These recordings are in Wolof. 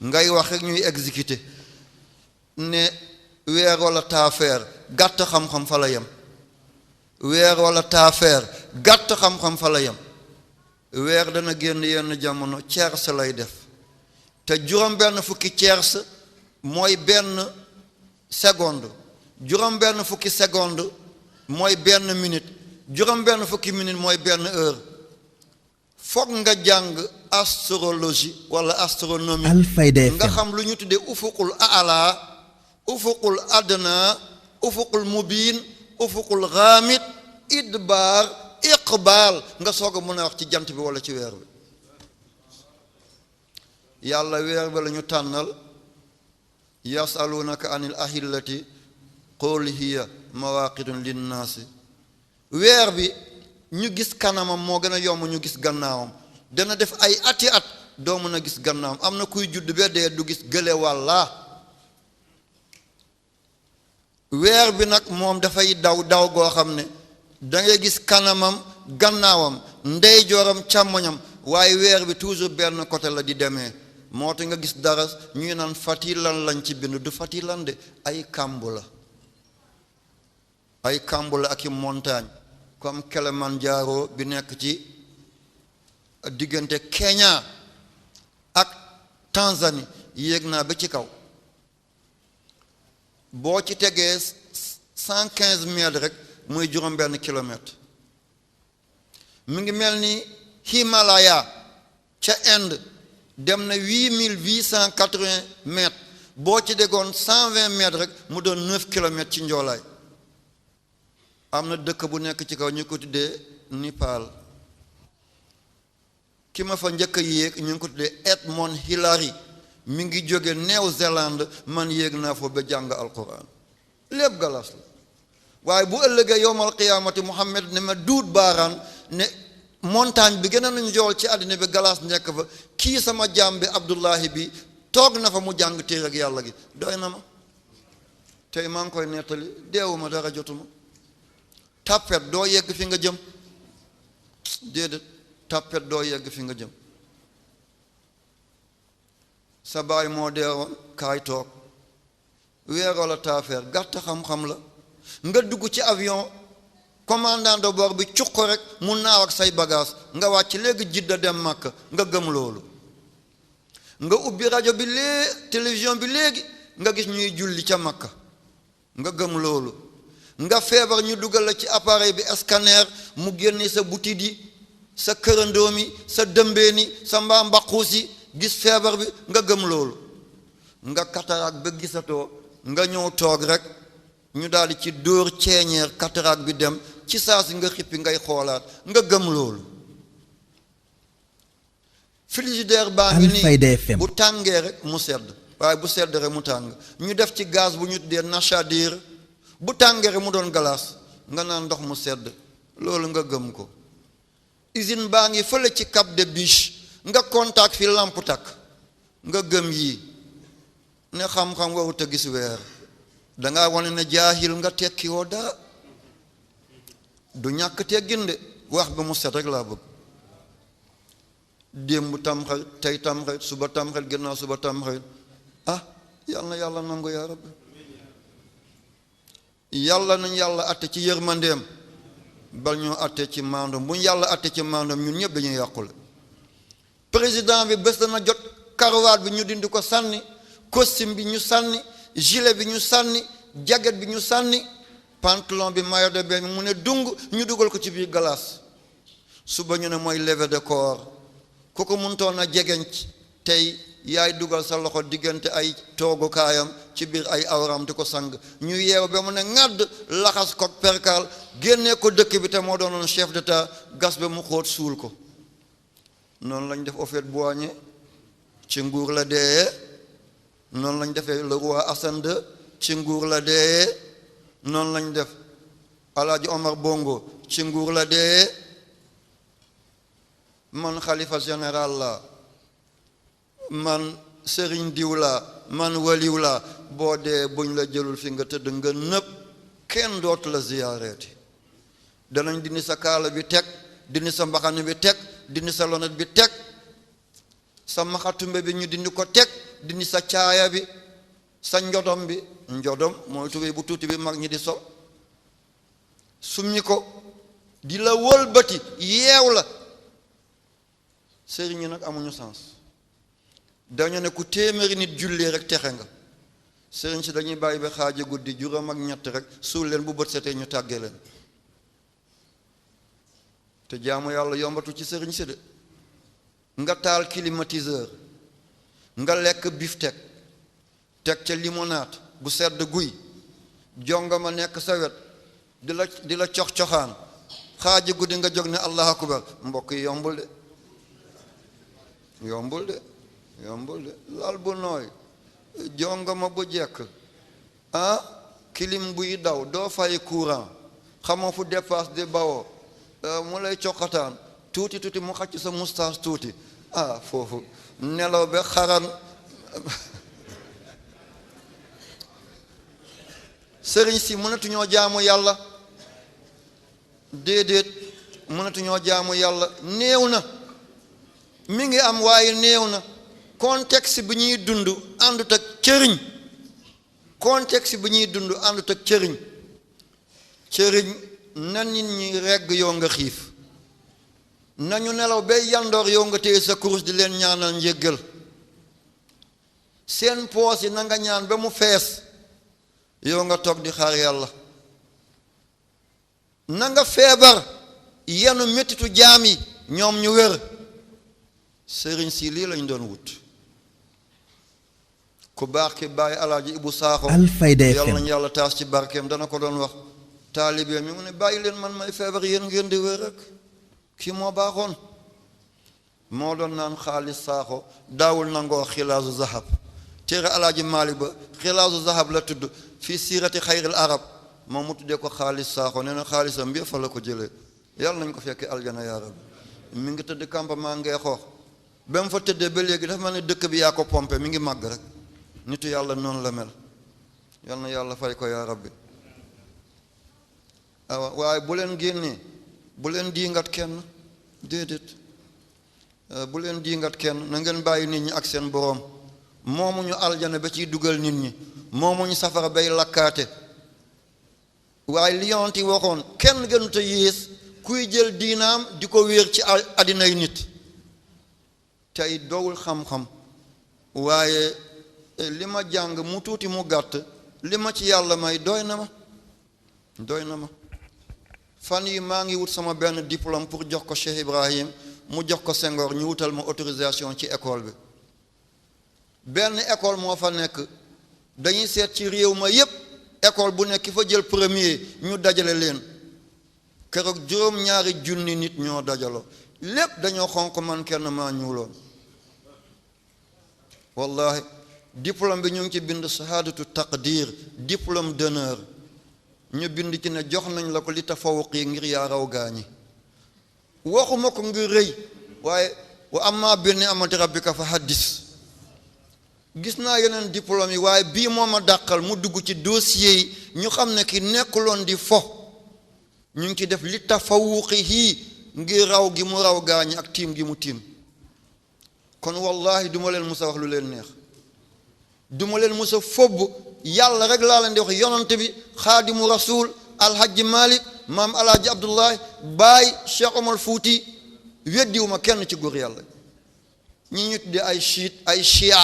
ngay wax rek ñuy exécuter ne weer wala taafeer gàtt xam-xam fa la yem weer wala taafeer gàtt xam-xam fa la yem weer dana génn yenn jamono tiers lay def te juróom benn fukki tiers mooy benn seconde juróom benn fukki seconde mooy benn minute juróom benn fukki minute mooy benn heure foog nga jàng astrologie wala astronomie Alfayda FM nga xam lu ñu tuddee ufuqul aala ufuqul adna ufuqul mubin ufuqul ghamid idbaar iqbaal nga soog a mën a wax ci jant bi wala ci weer bi yàlla weer bi la ñu tànnal yasalunaka anil ahillati qul hiya mawaqidun linnaasi weer bi ñu gis kanamam moo gën a yomb ñu gis gannaawam dana def ay ati at doo mën a gis gannaawam am na kuy judd ba dee du gis gële walla weer bi nag moom dafay daw goo xam ne dangay gis kanamam gannaawam ndeyjooram càmmoñam waaye weer bi toujours benn côté la di demee moo tax nga gis dara ñuy naan fatilan lañ ci bind du fatilan de ay kàmb la ak i montagne comme Kilimanjaro bi nekk ci diggante Kenya ak Tanzanie yéeg naa ba ci kaw boo ci tegee 115 mètres rek muy juróom benn kilomètre mi ngi mel ni Himalaya ca Inde dem na 8880 mètres boo ci déggoon 120 mètres rek mu doon 9 kilomètres ci njoolaay am na dëkk bu nekk ci kaw ñu ko tuddee Népal ki ma fa njëkk a yéeg ñu ngi ko tuddee Edmond Hillary mi ngi jóge Nouvelle-Zélande man yéeg naa fa ba jàng alquran lépp galas la waaye bu ëllëgee yowmal qiyaamati Muhammad ne ma duut baaraan ne montagne bi gën a nañu jool ci àddina bi galas nekk fa kii sama jaam bi Abdullahi bi toog na fa mu jàng téere ak yàlla gi doy na ma tey maa ngi koy nettali deewuma dara jotuma tàppet doo yegg fi nga jëm déedéet tàppet doo yegg fi nga jëm sa baay moo deewoon kaay toog weeroo la taafeer gàtt xam-xam la nga dugg ci avion commandant de bord bi cuq ko rek mu naaw ak say bagage nga wàcc léegi Jidda dem Makka nga gëm loolu nga ubbi rajo bi télévision bi léegi nga gis ñuy julli ca Makka nga gëm loolu nga feebar ñu dugal la ci appareil bi scanner mu génne sa butit yi sa kërandóom yi sa dëmbeen yi sa mbaambaquus yi gis feebar bi nga gëm loolu nga cataracte ba gisatoo nga ñëw toog rek ñu daal di ci dóor ceeñeer cataracte bi dem ci saa si nga xippi ngay xoolaat nga gëm loolu frigidaire baa ngi nii bu tàngee rek mu sedd waaye bu sedd rek mu tàng ñu def ci gaz bu ñu tuddee nachadir bu tàngee rek mu doon galaas nga naan ndox mu sedd loolu nga gëm ko usine baa ngi fële ci Cap de Biche nga contact fi lamp takk nga gëm yii ne xam-xam warut a gis weer dangaa wane ne jaahil nga tekki woo dara du ñàkk teggin de wax ba mu set rek laa bëgg démb tamxarit tey tamxarit suba tamxarit gannaaw suba tamxarit yàlla na yàlla nangu yaa rabbi yàlla nañ yàlla atte ci yërmandeem bal ñoo atte ci maandoom bu ñu yàlla atte ci maandoom ñun ñëpp dañuy yàqule président bi bés dana jot karawaat bi ñu dindi ko sànni costume bi ñu sànni gilet bi ñu sànni jacket bi ñu sànni pantalon bi maillot de bain bi mu ne dung ñu dugal ko ci biir glace suba ñu ne mooy levée de corps ku ko mënutoon a jegeñ tey yaay dugal sa loxo diggante ay toogukaayam ci biir ay awram di ko sang ñu yeew ba mu ne ŋàdd laxas ko perkaal génnee ko dëkk bi te moo doonoon chef d'état gas ba mu xóot suul ko noonu lañ def Houphouët-Boigny ci nguur la dee noonu lañ defee le roi Hassan II ci nguur la dee noonu lañ def Alaaji Omar Bongo ci nguur la dee man xalifa général la man sëriñ diw la man waliw la boo dee buñ la jëlul fi nga tëdd nga nëpp kenn dootu la ziyaareeti danañ dindi sa kaala bi teg dindi sa mbaxane bi teg dindi sa lonet bi teg sa maxatumbe bi ñu dindi ko teg dindi sa caaya bi sa njodom bi njodom mooy tubéy bu tuuti bi mag ñi di sol summi ko di la wëlbati yeew la sëriñ ñi nag amuñu sens dañu ne ku téeméeri nit jullee rek texe nga sëriñ si dañuy bàyyi ba xaaji guddi juróom ak ñett rek suul leen bu bët setee ñu tàggee leen te jaamu yàlla yombatu ci sëriñ si de nga taal climatiseur nga lekk biftek teg ca limonade bu sedd guy jongama nekk sa wet di la cox-coxaan xaaji guddi nga jóg ne allahu akbar mbokk yi yombul de lal bu nooy jongama bu jekk kilim buy daw doo fay courant xamoo fu dépasse di bawoo mu lay coqataan tuuti mu xacc sa moustache tuuti foofu nelaw ba xaran sëriñ si mënatuñoo jaamu yàlla déedéet mënatuñoo jaamu yàlla néew na mi ngi am waaye néew na contexte bi ñuy dund àndut ak cëriñ cëriñ na nit ñi regg yow nga xiif nañu nelaw bay yandoor yow nga téye sa kurus di leen ñaanal njéggal seen poos yi na nga ñaan ba mu fees yow nga toog di xaar yàlla na nga feebar yenu mettitu jaam yi ñoom ñu wér sëriñ si lii lañ doon wut ku baax ki bàyyi alaaji Ibu Saaxo yàlla nañu yàlla taas ci barkeem dana ko doon wax taalibeem mi mu ne bàyyi leen man may feebar yéen ngeen di wér rek kii moo baaxoon moo doon naan xaalis Saaxo daawul nangoo xilaasu zahab téere alaaji Maalik ba xilaasu zahab la tudd fii siirati xayril arab moom mu tuddee ko xaalis Saaxo nee na xaalisam bi fa la ko jëlee yàlla nañ ko fekkee aljana yaa rabbi mi ngi tëdd campement ngee xoox ba mu fa tëddee ba léegi dafa mel ne dëkk bi yaa ko pompé mi ngi màgg rek nitu yàlla noonu la mel yal na yàlla fay ko yaa rabbi waaye bu leen génnee bu leen diingat kenn déedéet bu leen diingat kenn na ngeen bàyyi nit ñi ak seen boroom moomuñu aljana ba ciy dugal nit ñi moomuñu safara bay lakkaate waaye li yonent yi waxoon kenn gënut a yées kuy jël diinaam di ko wéer ci àddinay nit tey dowul xam-xam waaye li ma jàng mu tuuti mu gàtt li ma ci yàlla may doy na ma fan yi maa ngi wut sama benn diplôme pour jox ko Cheikh Ibrahim mu jox ko Senghor ñu wutal ma autorisation ci école bi benn école moo fa nekk dañuy seet ci réew ma yépp école bu nekk ki fa jël premier ñu dajale leen keroog juróom-ñaari junni nit ñoo dajaloo lépp dañoo xonq man kenn maa ñuuloon wallahi diplôme bi ñu ngi ci bind shahadatu taqdir diplôme d'honneur ñu bind ci ne jox nañ la ko li tafawuqi ngir yaa raw gaañi waxuma ko ngir rëy waaye wa amma bi ni'mati rabbika fa haddis gis naa yeneen diplôme yi waaye bii moo ma dàqal mu dugg ci dossier yi ñu xam ne ki nekkuloon di fo ñu ngi ci def li tafawuqihi ngir raw gi mu raw gaañi ak tiim gi mu tiim kon wallahi duma leen musa wax lu leen neex duma leen musa fobb yàlla rek laa leen di wax yonante bi xaadimu rasul alhaji malik maam alhaji abdullahi baay cheikh omar fuuti weddiwuma kenn ci góor yàlla ñi ñu tuddee ay chiit ay chia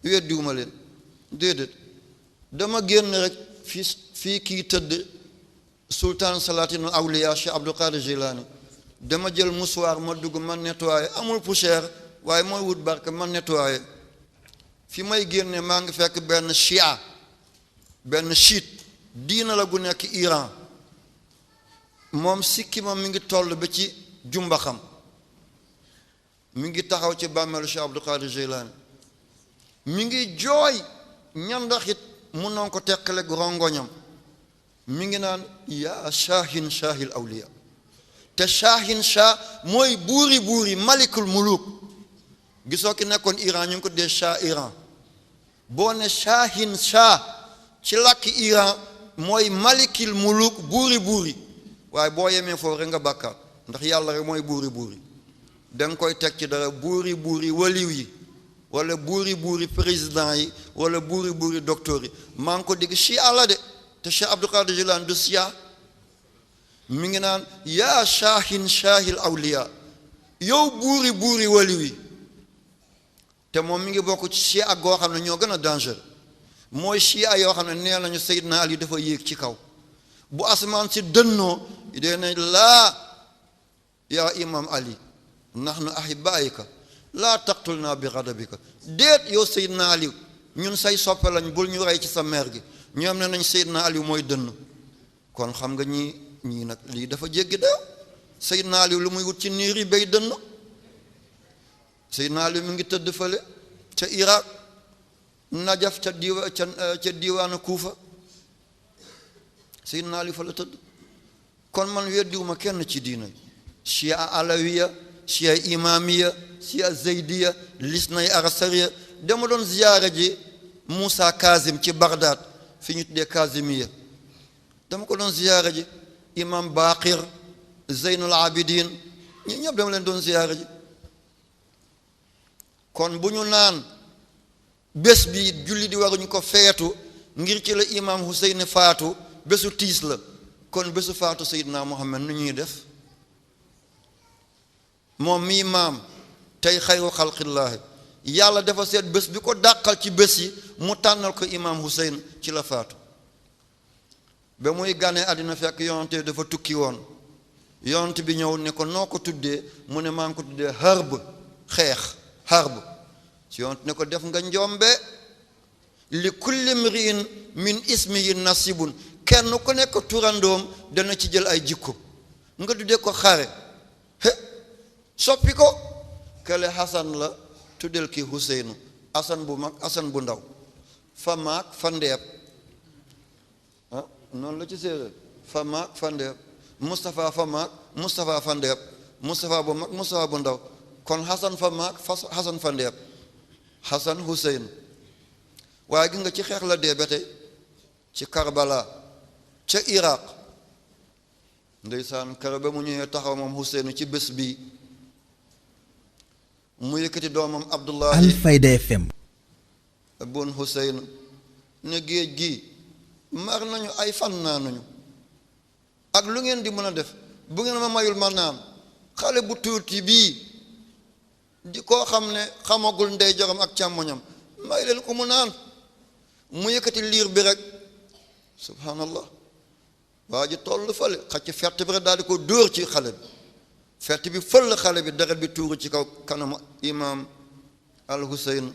weddiwuma leen déedéet dama génn rek fii kii tëdd sultaan salaatinu awliya cheikh abdul qadir jilani dama jël musuwaar ma dugg ma nettoyé amul poussière waaye mooy wut barke ma nettoyé fi may génne maa ngi fekk benn chia benn chiite diina la gu nekk Iran moom sikki ma mi ngi toll ba ci jumbaxam mi ngi taxaw ci bàmmeelu Cheikh Abdul Qadir Jilani mi ngi jooy ñandaxit mun noon ko teqaleeg rongoñam mi ngi naan yaa shaahin shaahil awliya te shaahin shah mooy buuri malikul muluk gisoo ki nekkoon Iran ñu ngi ko dee shah Iran boo ne shaahin shah ci làkk Iran mooy malikil muluk buuri waaye boo yemee foofu rek nga bàkkaat ndax yàlla rek mooy buuri danga koy teg ci dara buuri waliw yi wala buuri président yi wala buuri docteur yi maa ngi ko dégg chia la de te Cheikh Abdul Qadir Jilani du chia mi ngi naan yaa shaahin shaahil awliya yow buuri wali wi te moom mi ngi bokk ci chia ak goo xam ne ñoo gën a danger mooy chia yoo xam ne nee nañu Seydina Ali dafa yéeg ci kaw bu asamaan si dënnoo dee nañ laa yaa imam Ali nahnu ahibbaayka laa taqtulnaa bi ghadabika déet yow Seydina Ali ñun say soppe lañ bul ñu rey ci sa mer gi ñoom ne nañ Seydina Ali mooy dënn kon xam nga ñii nag lii dafa jéggi daw Seydina Ali lu muy wut ci niir yi bay dënn Seydina Ali mu ngi tëdd fële ca Irak Najaf ca diiwaanu Kuufa Seydina Ali fa la tëdd kon man weddiwuma kenn ci diina chia alawiya chia imamiya chia zeydiya lisnay arasariya dama doon ziyaara ji Moussa Kazim ci Bagdad fi ñu tuddee Kazimiya dama ko doon ziyaara ji imam Baqir Zeynul Abidin ñi ñëpp dama leen doon ziyaara ji kon bu ñu naan bés bi julli di waruñu ko feetu ngir ci la imam Hussein faatu bésu tiis la kon bésu faatu Seydina Muhammad nu ñuy def moom mii maam tey xayru xalqillaahi yàlla dafa seet bés bi ko dàqal ci bés yi mu tànnal ko imam Hussein ci la faatu ba muy gànnee àddina fekk yonante dafa tukki woon yonante bi ñëw ne ko noo ko tuddee mu ne maa ngi ko tuddee harb xeex harb ci yonante ne ko def nga njombe li kulli mriin min ismihi nasibun kenn ku nekk turandoom dana ci jël ay jikko nga tuddee ko xare soppi ko kële Hasan la tuddel ki Huseynu Hasan bu mag Hasan bu ndaw fa maag fa ndeeb noonu la ci séeréer fa maag fa ndeeb Moustapha fa maag Moustapha fa ndeeb Moustapha bu mag Moustapha bu ndaw kon Hasan fa maag Hasan fa ndeeb Hasan Huseynu waaye gis nga ci xeex la dee ba tey ci Karbala ca Iraq ndeysaan kër ba mu ñëwee taxaw moom Huseynu ci bés bi mu yëkkati doomam Abdullahi Alfayda FM bun Huseynu ne géej gi mar nañu ay fan naanuñu ak lu ngeen di mën a def bu ngeen ma mayul ma naan xale bu tuuti bii di koo xam ne xamagul ndey joram ak càmmoñam may leen ko mu naan mu yëkkati liir bi rek subhanallah waa ji toll fale xacc fett bi rek daal di ko dóor ci xale bi fett bi fël xale bi deret bi tuuru ci kaw kanam imam al Husayn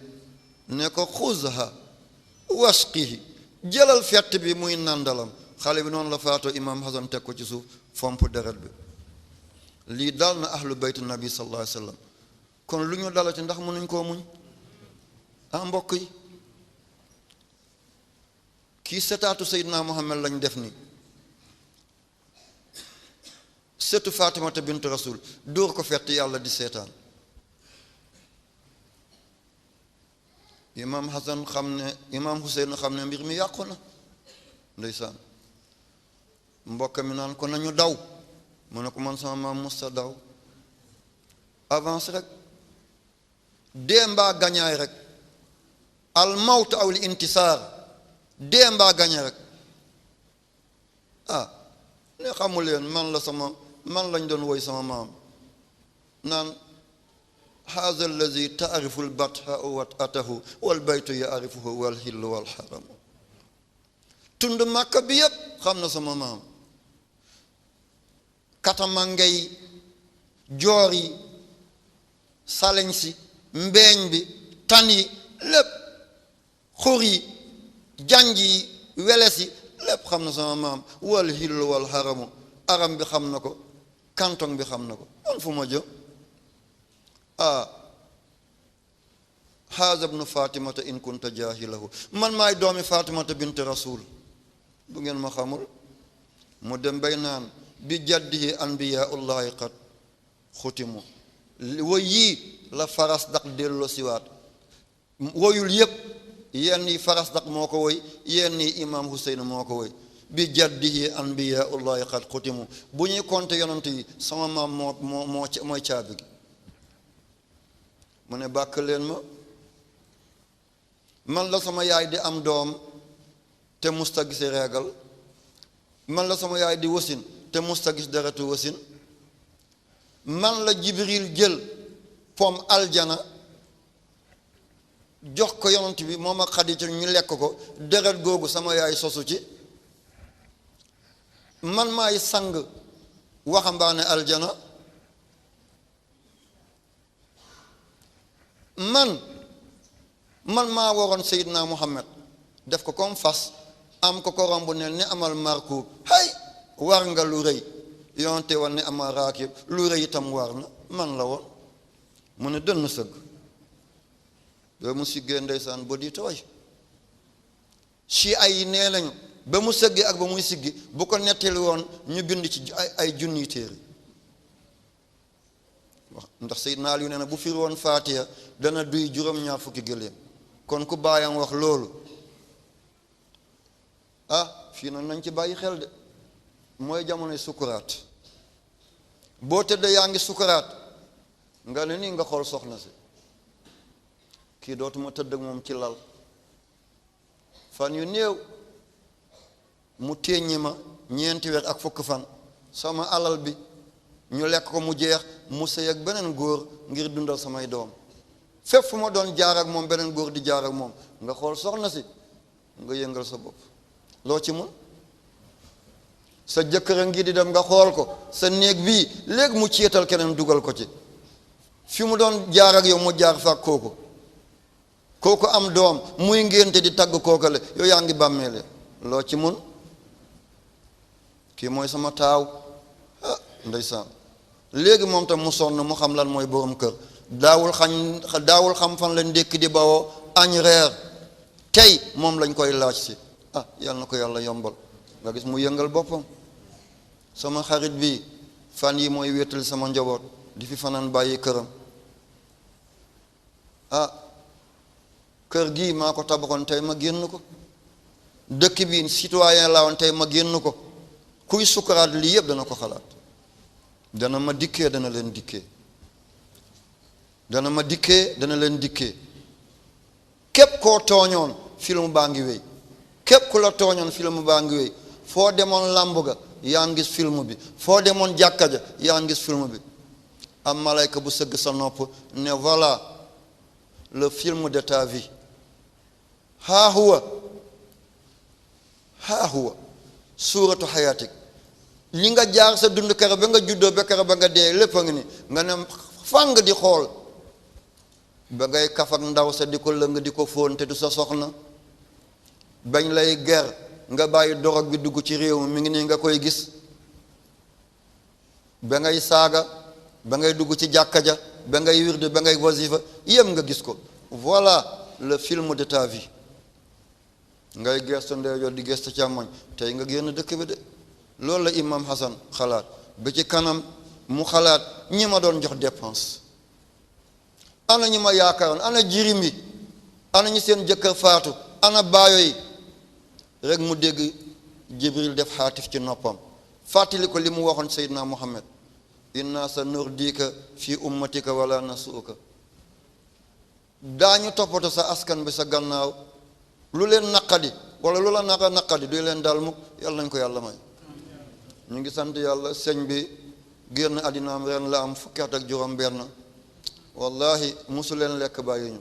ne ko xuzha wasqihi jëlal fett bi muy nandalam xale bi noonu la faatoo imam Hasan teg ko ci suuf fomp deret bi lii dal na ahlu bayt nabi sallallahu alayhi wa sallam kon lu ñu dalati ndax mënuñ koo muñ mbokk yi kii setaatu Seydina Muhammad lañ def ni setu Fatimata bint Rasul dóor ko fett yàlla di seetaan imam Hasan xam ne imam Huseyn xam ne mbir mi yàqu na ndeysaan mbokk mi naan ko nañu daw mu ne ko man sama maam musta daw avance rek dee mbaa gañaay rek al mawt aw li intisaar dee mbaa gañe rek ne xamu leen man lañ doon woy sama maam naan haza allazi taarifu lbatha wat atahu wal baytu yaarifuhu wal hillu wal xaramu tund màkka bi yépp xam na sama maam katamangay joor yi saleñ si mbeeñ bi tan yi lépp xur yi janj yi weles yi lépp xam na sama maam wal hillu wal xaramu aram bi xam na ko canton bi xam na ko man fu ma jëm haza ibnu fatimata in kunta jahilahu man maay doomi fatimata bint rasul bu ngeen ma xamul mu dem bay naan bi jaddihi anbiyaullahi qad xutimu woy yii la faras dak delloo siwaat woyul yépp yenn yi faras dak moo ko woy yenn yi imam Huseyn moo ko woy bi jaddihi anbiyaullahi qad xutimu bu ñuy compter yonent yi sama maam mooy caabi gi mu ne bàkk leen ma man la sama yaay di am doom te musta gis reegal, man la sama yaay di wasin te musta gis deretu wasin, man la Jibril jël pom aljana jox ko yonent bi moom ak Xadija ñu lekk ko, deret googu sama yaay sosu ci, man maay sang waxambaane aljana, man maa waroon Seydina Muhammad def ko comme fas, am ko romb ne ni amal markuub, hay war nga lu rëy, yonte woon ne amal raakib lu rëy itam war na, man la woon. mu ne dënn sëgg ba mu siggee ndeysaan ba di tooy. ci ay nee nañu ba mu sëggee ak ba muy siggi bu ko nettali woon ñu bind ci ay junniy téere wax, ndax Seydina Ali nee na bu firi woon Faatiha dana duy juróom-ñaar fukki gëléem. kon ku baayam wax loolu, fii nag nañ ci bàyyi xel de, mooy jamonoy sukuraat. boo tëddee yaa ngi sukuraat nga ne nii nga xool soxna si, kii dootuma tëdd ak moom ci lal, fan yu néew mu téeññi ma 4 weer ak fukk fan, sama alal bi ñu lekk ko mu jeex, mu sëy ak beneen góor ngir dundal samay doom. fépp fu ma doon jaar ak moom beneen góor di jaar ak moom, nga xool soxna si nga yëngal sa bopp, loo ci mun? sa jëkkër a ngi di dem nga xool ko, sa néeg bii léegi mu céetal keneen dugal ko ci, fi mu doon jaar ak yow mu jaar fa ak kooku am doom muy ngénte di tagg kookale, yow yaa ngi bàmmeele, loo ci mun? kii mooy sama taaw, ndeysaan léegi moom tam mu sonn mu xam lan mooy borom kër, daawul xam fan la ndékki di bawoo añ reer, tey moom lañ koy laaj si. yal na ko yàlla yombal, nga gis mu yëngal boppam. sama xarit bi fan yi mooy wéetali sama njaboot di fi fanaan bàyyi këram. kër gii maa ko tabaxoon tey ma génn ko, dëkk bi citoyen laa woon tey ma génn ko. kuy sukuraat lii yëpp dana ko xalaat, dana ma dikkee dana leen dikkee, dana ma dikkee dana leen dikkee. képp koo tooñoon film baa ngi wéy, képp ku la tooñoon film baa ngi wéy, foo demoon làmb ga yaa ngi gis film bi, foo demoon jàkka ja yaa ngi gis film bi. am malayka bu sëgg sa nopp ne voilà le film de ta vie, haa huwa suuratu xayaatik, li nga jaar sa dund kere ba nga juddoo ba kere ba nga dee lépp a ngi ni, nga ne fàng di xool ba ngay kaf ak ndaw sa di ko lëng di ko fóon te du sa soxna, bañ lay ger nga bàyyi dorog bi dugg ci réew mi ngi nii nga koy gis, ba ngay saaga, ba ngay dugg ci jàkka ja, ba ngay wirde, ba ngay wasifa, yëpp nga gis ko. voilà le film de ta vie. ngay gestu ndeyjoor di gestu càmmoñ, tey nga génn dëkk bi de. loolu la imam Hassan xalaat ba ci kanam mu xalaat ñi ma doon jox dépense, ana ñi ma yaakaaroon, ana jirim yi, ana ñi seen jëkkër faatu, ana baayo yi. rek mu dégg Jibril def xaatif ci noppam, fàttali ko li mu waxoon Seydina Muhammad, inna sa nurdika fi ummatika wala nasuuka, daañu toppatoo sa askan bi sa gannaaw, lu leen naqadi wala lu la naqadi du leen daal mukk. yàlla nañ ko yàlla may. ñu ngi sant yàlla, sëñ bi génn àddinaam ren la am fukki at ak juróom benn, wallahi musu leen lekk bàyyi ñu,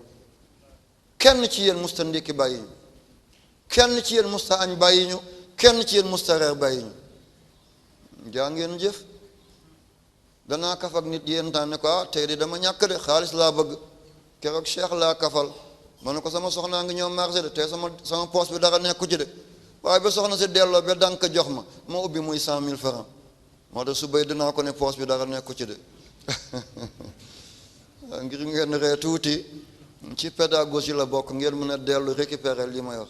kenn ci yéen musta ndékki bàyyi ñu, kenn ci yéen musta añ bàyyi ñu, kenn ci yéen musta reer bàyyi ñu. jaa ngeen jëf. danaa kaf ak nit yéen taan ne ko tey de dama ñàkk de, xaalis laa bëgg. keroog cheikh laa kafal, ma ne ko sama soxnaa ngi ñëw marché de, tey sama poos bi dara nekku ci de, waaye ba soxna si delloo ba dànk jox ma ubbi muy 100 000 francs, moo tax su bay dinaa ko ne poos bi dara nekku ci de. ngir ngeen ree tuuti, ci pédagogie la bokk, ngeen mën a dellu récupérer li may wax.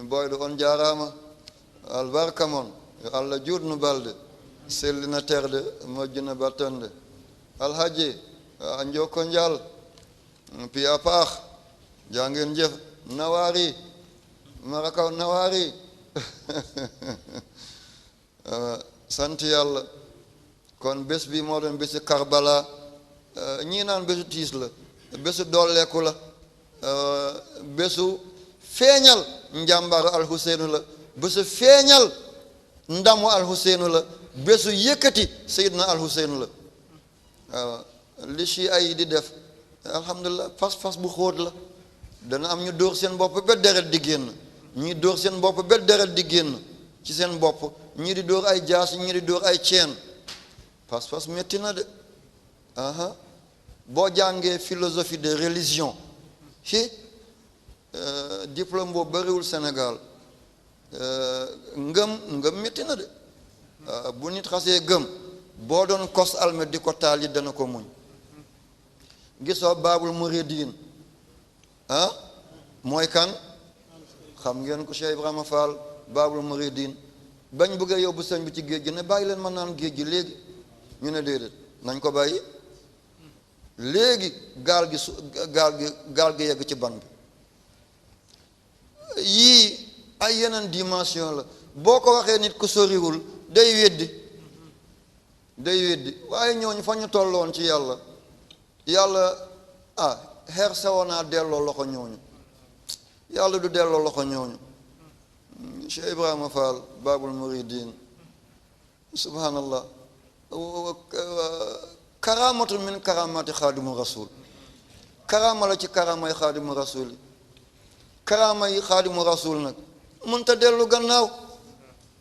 boyɗo on jarama albarka moon yo allah juutnu balɗe sellina terde moƴƴina battande alhaji a jokko njal piya paax jangen jef nawari marakaw nawari sant yàlla. kon bés bi moo doon bési Karbala, ñii naan bésu tiis la, bésu dolleeku la, bésu feeñal njàmbaaru alxuseenu la, bésu feeñal ndamu alxuseenu la, bésu yëkkati Seydina alxuseenu la. waaw li ci ay di def alhamdulilah fas bu xóot la. dana am ñu dóor seen bopp ba deret di génn, ñii dóor seen bopp ba deret di génn ci seen bopp, ñii di dóor ay jaas, ñii di dóor ay ceen. fas metti na de. boo jàngee philosophie de religion diplôme boobu bariwul Sénégal. ngëm metti na de. bu nit xasee gëm boo doon kos almet di ko taal yi dana ko muñ. gisoo baabul muridin mooy kan? xam ngeen ko Cheikh Ibrahima Fall baabul muridin. bañ bëggee yóbbu sëñ bi ci géej gi ne bàyyi leen ma naan géej gi léegi, ñu ne déedéet nañ ko bàyyi léegi gaal gi yegg ci ban bi. yii ay yeneen dimension la. boo ko waxee nit ku soriwul day weddi waaye ñooñu fa ñu tolloon ci yàlla xeer sawonaa delloo loxo ñooñu, yàlla du delloo loxo ñooñu. Cheikh Ibrahima Fall baabul muridin subhanallah. karaamatu min karaamati xaadimu rasul. karaama la ci karaamay xaadimu rasul yi. karaama yi xaadimu rasul nag mënta dellu gannaaw.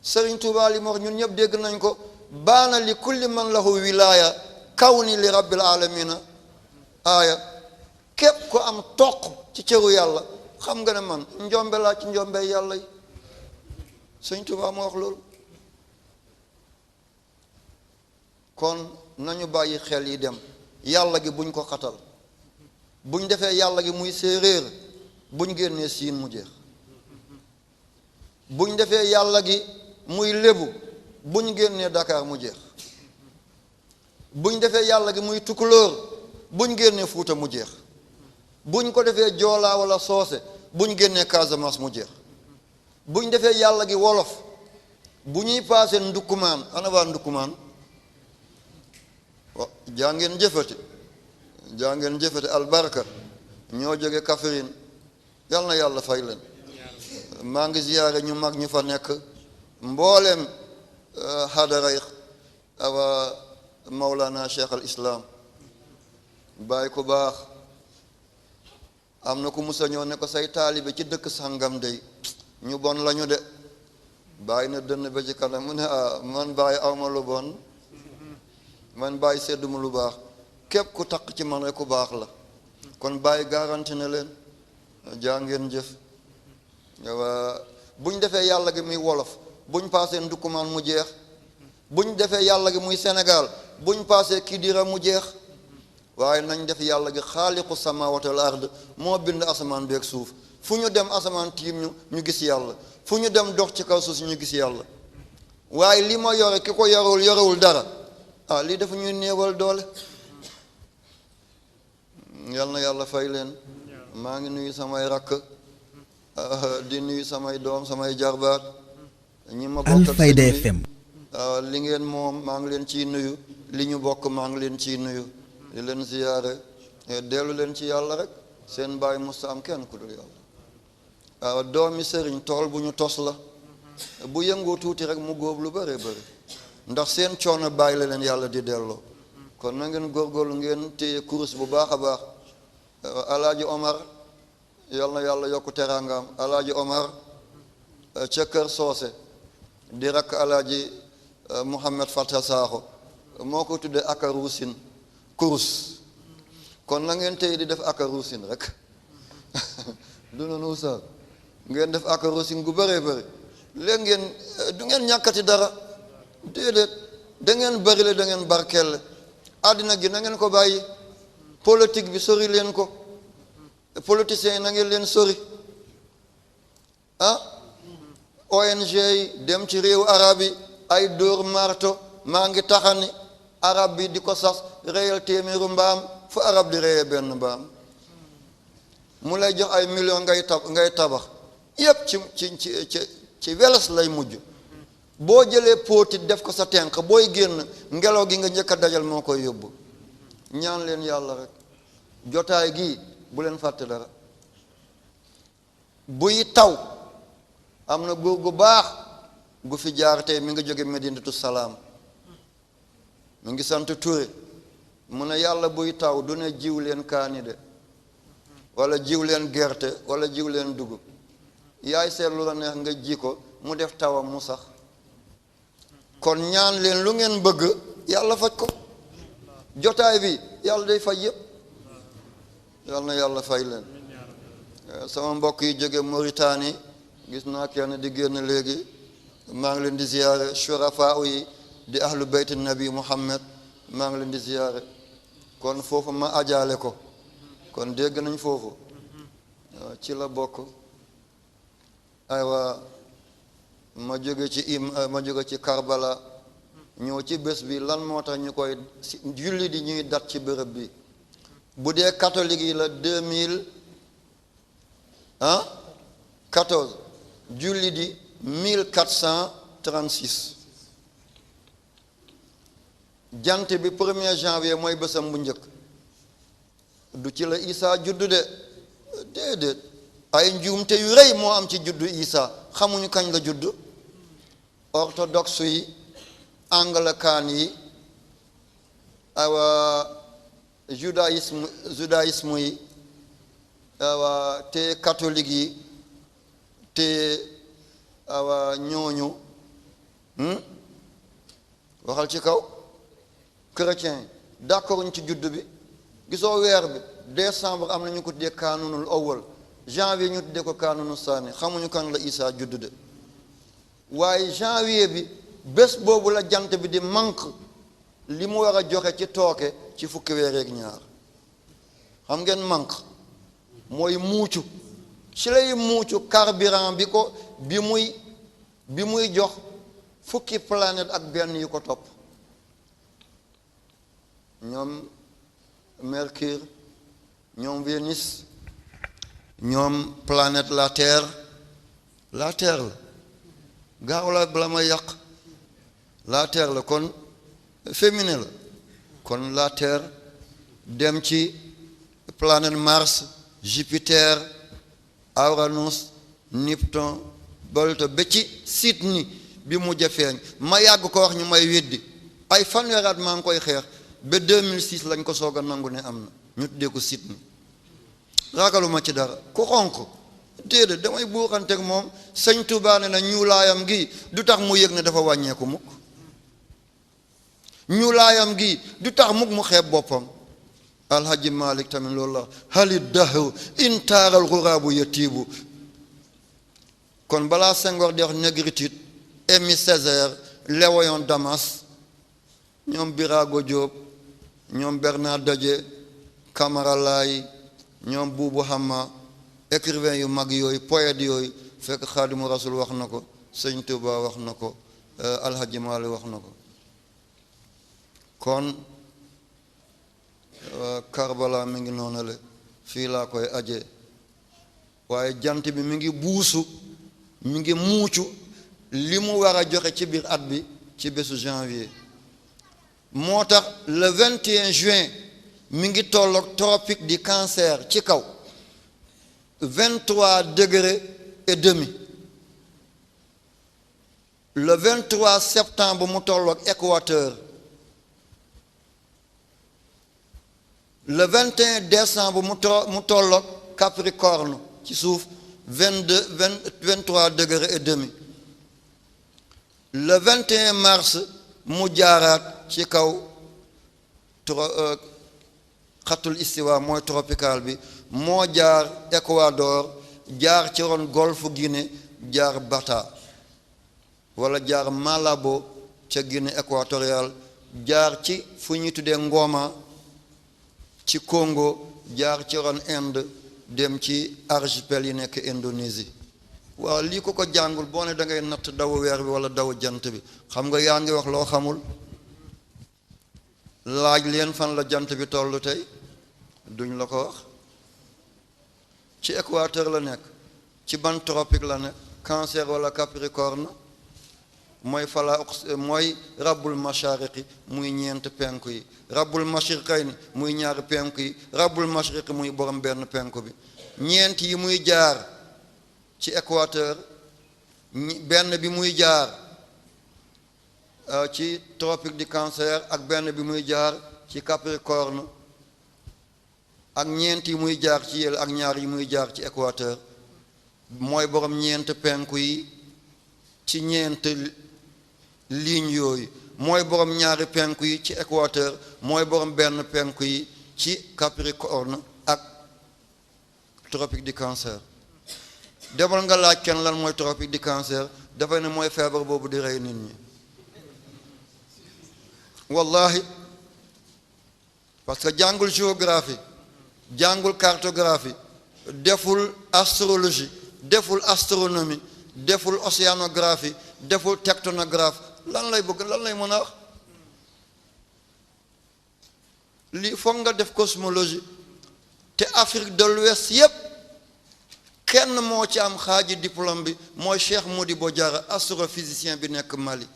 Sëriñ Tuubaa li mu wax ñun ñëpp dégg nañ ko. baana li kulli man lahu wilaaya kawni li rabbil alamina aaya. képp ko am toq ci cëru yàlla xam nga ne man njombe laa ci njombe yàlla yi. Sëñ Tuubaa moo wax loolu. kon nañu bàyyi xel yi dem. yàlla gi buñ ko xatal, buñ defee yàlla gi muy séeréer buñ génnee siin mu jeex. buñ defee yàlla gi muy lébu buñ génnee Dakar mu jeex. buñ defee yàlla gi muy tukulóor buñ génnee Fuuta mu jeex. buñ ko defee joolaa wala soose buñ génnee Casamance mu jeex. buñ defee yàlla gi wolof bu ñuy paase ndukkumaan, ana waa ndukkumaan? jàngeen jëfati albarka ñoo jóge Kaffrine, yal na yàlla fay leen. maa ngi ziyaare ñu mag ñu fa nekk, mbooleem xadaray awa Mawlana Cheikh al Islam bàyyi ko baax. am na ku musa ñoo ne ko say taalibe ci dëkk sàngam dey ñu bon lañu de. bàyyi na dënn ba ci kanam mu ne man bàyyi awma lu bon, man bàyyi sedduma lu baax. képp ku taq ci man rek ku baax la. kon bàyyi garanti na leen. jàngeen jëf. buñ defee yàlla gi muy wolof buñ paasee ndukkumaan mu jeex. buñ defee yàlla gi muy Sénégal buñ paasee Kidira mu jeex. waaye nañ def yàlla gi xaaliqu samawati wal ard moo bind asamaan beeg suuf. fu ñu dem asamaan tiim ñu gis yàlla, fu ñu dem dox ci kaw suuf si ñu gis yàlla. waaye li ma yore ki ko yorewul dara lii dafa ñuy néewal doole. yal na yàlla fay leen. maa ngi nuyu samay rakk di nuyu samay doom, samay jarbaat ñi ma bokk Alfayda FM. li ngeen moom maa ngi leen ciy nuyu, li ñu bokk maa ngi leen ciy nuyu, di leen ziyaare. dellu leen ci yàlla rek. seen baay musta am kenn ku dul yàlla. doomi sëriñ tool bu ñu tos la. bu yëngoo tuuti rek mu góob lu bare bëri, ndax seen coono bàyyi la leen yàlla di delloo. kon na ngeen góorgóorlu ngeen téye kurus bu baax a baax. alaaji Omar yal na yàlla yokku teraangaam. alaaji Omar ca kër soose di rakk alaaji Mouhamed Fata Sakho moo ko tuddee akaruusin kurus. kon na ngeen tey di def akaruusin rek du noonu Oustaz ngeen def akaruusin gu bëree bëri. léegi ngeen du ngeen ñàkkati dara, déedéet da ngeen bëri le, da ngeen barkelle. àddina gi na ngeen ko bàyyi. politique bi sori leen ko. politiciens yi na ngeen leen sori. ONG yi dem ci réewu arab yi ay dóor marto maa ngi taxani arab bi di ko sas réyal téeméeru mbaam fu arab di réyee benn mbaam. mu lay jox ay million ngay tabax yépp ci weles lay mujj. boo jëlee póotit def ko sa tenq booy génn ngelaw gi nga njëkk a dajal moo koy yóbbu. ñaan leen yàlla rek. jotaay gi bu leen fàtte dara. buy taw am na góor gu baax gu fi jaar tey mi nga jóge Medinatu Salaam mu ngi sant Touré mu ne yàlla buy taw du ne jiw leen kaani de wala jiw leen gerte wala jiw leen dugub yaay seet lu la neex nga ji ko mu def tawam mu sax kon ñaan leen lu ngeen bëgg yàlla faj ko jotaay bi yàlla day faj yëpp yal na yàlla fay leen sama mbokk yi jóge Mauritanie gis naa kenn di génn léegi maa ngi leen di ziyaare shurafa yi di ahlu bayt nabi Muhammad maa ngi leen di ziyaare kon foofu ma ajaale ko kon dégg nañ foofu ci la bokk aywa ma jóge ci Karbala ñëw ci bés bi lan moo tax ñu koy julli di ñuy dat ci bërëb bi bu dee catholique yi la 2014 julli di 1436 jant bi 1er janvier mooy bésam bu njëkk du ci la Isa juddu de déedéet ay njuumte yu rëy moo am ci juddu Isa xamuñu kañ la juddu orthodoxe yi anglican yi awa judaïsme yi awa te catholique yi te awa ñooñu waxal ci kaw chrétien yi d'accord ñu ci juddu bi gisoo weer bi décembre am na ñu ko tuddee kaanunul awwal janvier ñu tuddee ko kaanunu saani xamuñu kan la Isa juddu de waaye janvier bi bés boobu la jant bi di manque li mu war a joxe ci tooke ci fukki weer ak ñaar xam ngeen manque mooy muucu ci lay muucu carburant bi muy jox fukki planète ak benn yu ko topp ñoom Mercure ñoom Vénus ñoom planète la Terre la gaaw la bala may yàq la Terre la kon féminin la kon la Terre dem ci planète Mars Jupiter Uranus Neptune Pluton ba ci Sydney bi mu jafeeñ ma yàgg ko wax ñu may weddi ay fanweeraat maa ngi koy xeex ba 2006 lañ ko soog a nangu ne am na ñu tuddee ko Sydney ragaluma ci dara ku xonq déedéet damay buuxanteeg moom sëñ Tuubaa ne na ñuulaayam gi du tax mu yëg ne dafa wàññeeku mukk ñuulaayam gi du tax mukk mu xeeb boppam alhaji Malik tamit loolu la halid dahru intaaral xuraabu yatiibu kon balaa Senghor di wax négritude Aimé Césaire Léon Damas ñoom Birago Diop ñoom Bernard Didier Camara Laye ñoom Boubou Hamma écrivain yu mag yooyu poète yooyu fekk Xaadimu Rasul wax na ko sëñ Tuuba wax na ko alhaji Maalik wax na ko kon Karbala mi ngi noonale fii laa koy aje waaye jant bi mi ngi buusu mi ngi muucu li mu war a joxe ci biir at bi ci bésu janvier moo tax le 21 juin mi ngi tolloog tropique du Cancer ci kaw 23 degrés et demi le 23 septembre mu tolloog équateur le 21 décembre mu tolloog Capricorne ci suuf 23 degrés et demi le 21 mars mu jaaraat ci kaw xatul istiwa mooy tropical bi moo jaar Équateur jaar ci ron golfe Guinée jaar Bata wala jaar Malabo ca Guinée équatoriale jaar ci fu ñuy tuddee Ngoma ci Congo jaar ci ron Inde dem ci archipel yi nekk Indonésie waaw lii ko jàngul boo ne da ngay natt daw weer bi wala daw jant bi xam nga yaa ngi wax loo xamul laaj leen fan la jant bi tollu tey duñ la ko wax ci équateur la nekk ci ban tropique la nekk Cancer wala Capricorne mooy rabbul mashariqi muy ñeent penku yi rabbul mashriqayni muy ñaari penku yi rabbul mashriqi muy borom benn penku bi ñeent yi muy jaar ci équateur benn bi muy jaar ci tropique du Cancer ak benn bi muy jaar ci Capricorne ak ñeent yi muy jaar ci yële ak ñaar yi muy jaar ci équateur mooy borom ñeent penku yi ci ñeent ligne yooyu mooy borom ñaari penku yi ci équateur mooy borom benn penku yi ci Capricorne ak tropique du Cancer. demal nga laaj kenn lan mooy tropique du Cancer dafay ne mooy feebar boobu di rey nit ñi wallahi parce que jàngul géographie jàngul cartographie deful astrologie deful astronomie deful océanographie deful tectonographie lan lay bëgg lan lay mën a wax lii foog nga def cosmologie te Afrique de l'Ouest yépp kenn moo ci am xaaji diplôme bi mooy Cheikh Modibo Diarra astrophysicien bi nekk Mali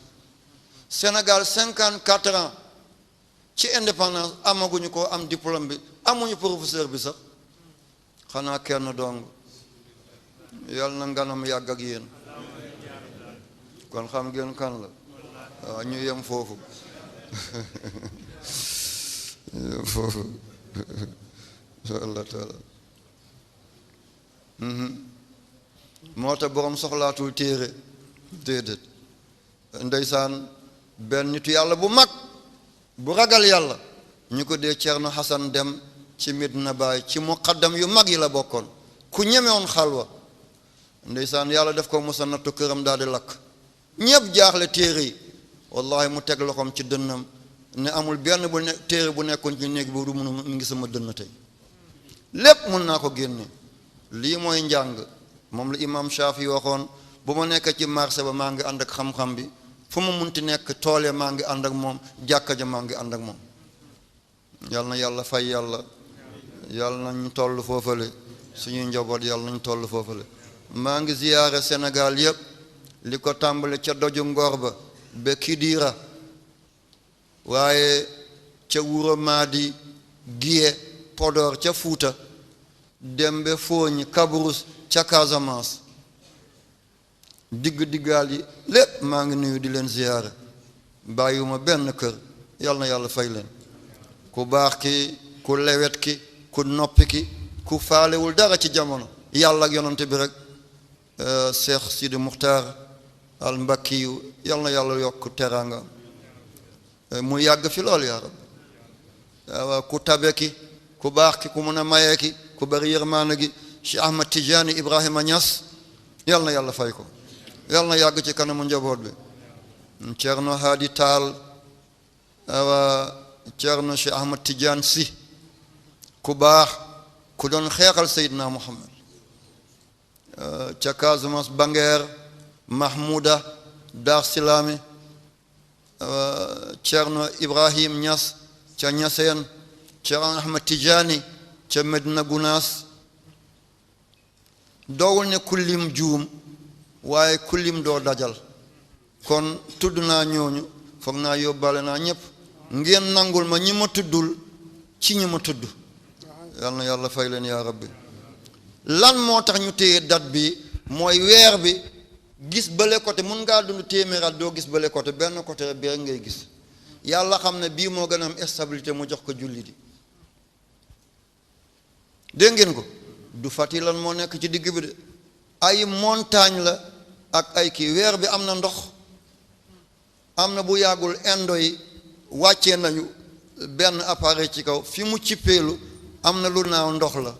Sénégal 54 ans ci indépendance amaguñu ko am diplôme bi amuñu professeur bi sax xanaa kenn dong yàlla na nganam yàgg ak yéen kon xam ngeen kan la waaw ñu yem foofu foofu Allah taala moo tax boroom soxlaatul téere déedéet ndeysaan benn nitu yàlla bu mag bu ragal yàlla ñu ko dee Ceerno Hasan Dem ci Medina Baay ci muqaddam yu mag yi la bokkoon ku ñemewoon xalwa ndeysaan yàlla def ko musa nattu këram daal di lakk ñépp jaaxle téere yi wallahi mu teg loxoom ci dënnam ne amul benn bu ne téere bu nekkoon ci néeg bi du mun mu ngi sama dënn tey lépp mun naa ko génne lii mooy njàng moom la imam Shafi waxoon bu ma nekk ci marché ba maa ngi ànd ak xam-xam bi fu ma munti nekk tool ya maa ngi ànd ak moom jàkka ja maa ngi ànd ak moom yal na yàlla fay yàlla yàlla nañ toll foofale suñuy njaboot yàlla nañ toll foofale maa ngi ziyaare Sénégal yépp li ko tàmbale ca doju Ngor ba Kidira waaye ca Wuro Maadi Guiye Podor ca Fuuta Dembe Fooñ Kabrous ca Casamance diggaal yi lépp maa ngi nuyu di leen ziyaare bàyyiwuma benn kër yal na yàlla fay leen ku baax ki ku lewet ki ku noppi ki ku faalewul dara ci jamono yàlla ak yonante bi rek Cheikh Sidi Muxtaar al Mbakkiyu yal na yàlla yokk teraanga mu yàgg fi lool yaa rab ku tabe ki ku baax ki ku mun a mayee ki ku bari yërmaana gi Cheikh Ahmad Tidiane Ibrahima Niass yal na yàlla fay ko yal na yàgg ci kanamu njaboot bi Ceerno Haadi Taal Ceerno Cheikh Ahmad Tidiane si ku baax ku doon xeexal Seydina Muhammad ca Casamance Bangeer Mahmouda Dar Silaami Ceerno Ibrahim Niass ca Ñaseen Ceerno Ahmad Tidiane ca Medina Gunaas doowul ne kullim juum waaye kullim doo dajal kon tudd naa ñooñu foog naa yóbbaale naa ñépp ngeen nangul ma ñi ma tuddul ci ñi ma tudd yal na yàlla fay leen yaa rabbi lan moo tax ñu téye date bi mooy weer bi gis bële côté mun ngaa dund téeméeraat doo gis bële côté benn côté bi rek ngay gis yàlla xam ne bii moo gën a am stabilité mu jox ko julli di dégg ngeen ko du fati lan moo nekk ci digg bi de ay montagne la ak ay kii weer bi am na ndox am na bu yàggul indo yi wàccee nañu benn appareil ci kaw fi mu cippeelu am na lu naaw ndox la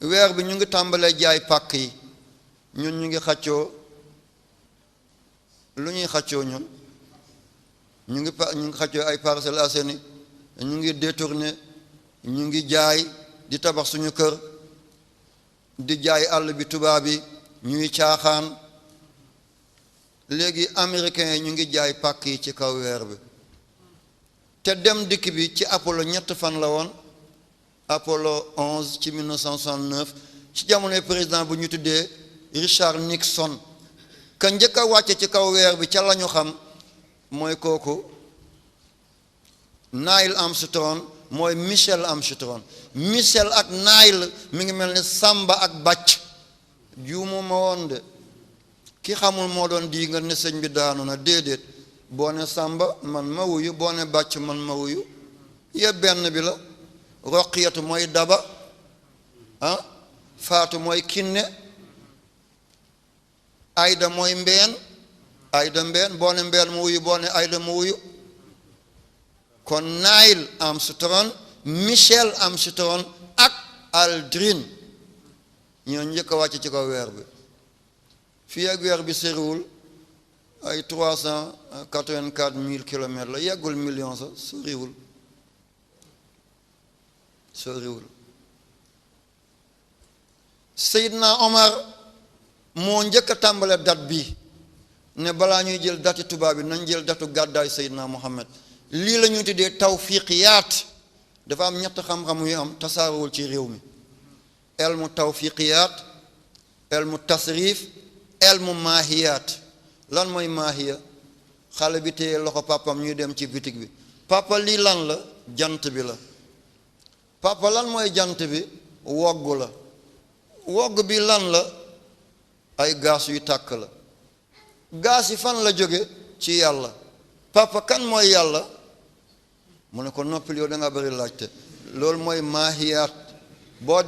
weer bi ñu ngi tàmbalee jaay pàkk yi ñun ñu ngi xaccoo lu ñuy xaccoo ñun ñu ngi xaccoo ay Parcelles Assainies ñu ngi détourné ñu ngi jaay di tabax suñu kër di jaay àll bi tubaab yi ñuy caaxaan léegi américains yi ñu ngi jaay pàkk yi ci kaw weer bi te dem dikk bi ci Apollo 3 fan la woon Apollo 11 ci 1969 ci jamonoy président bu ñu tuddee Richard Nixon ka njëkk a wàcce ci kaw weer bi ca lañu xam mooy kooku Neil Armstrong mooy Michel Armstrong Michel ak Neil mi ngi mel ni Samba ak Bàcc juumu ma woon de ki xamul moo doon di nga ne sëñ bi daanu na déedéet boo ne sàmba man ma wuyu boo ne bàcc man ma wuyu yëpp benn bi la roqiyatu mooy daba faatu mooy kinne ayda mooy mbeen ayda mbeen boo ne mbeen mu wuyu boo ne ayda mu wuyu kon Neil Armstrong Michel Armstrong ak Aldrin ñoo njëkk a wàcc ci kaw weer bi fii ak weer bi soriwul ay 384 000 kilomètres la yeggul million sax soriwul Seydina Omar moo njëkk a tàmbale date bi ne balaa ñuy jël dati tubaab bi nañ jël datu gàddaay Seydina Muhammad lii la ñuy tuddee tawfiqiyaat dafa am ñett xam-xam yu am tasaarawul ci réew mi elmu tawfiqiyaat elmu tasrif elmu maahiyaat lan mooy maahiya xale bi téye loxo papam ñuy dem ci bitig bi papa lii lan la jant bi la papa lan mooy jant bi wogg la wogg bi lan la ay gaas yu tàkk la gaas yi fan la jóge ci yàlla papa kan mooy yàlla mu ne ko noppil yow da nga bëri laajte loolu mooy maahiyaat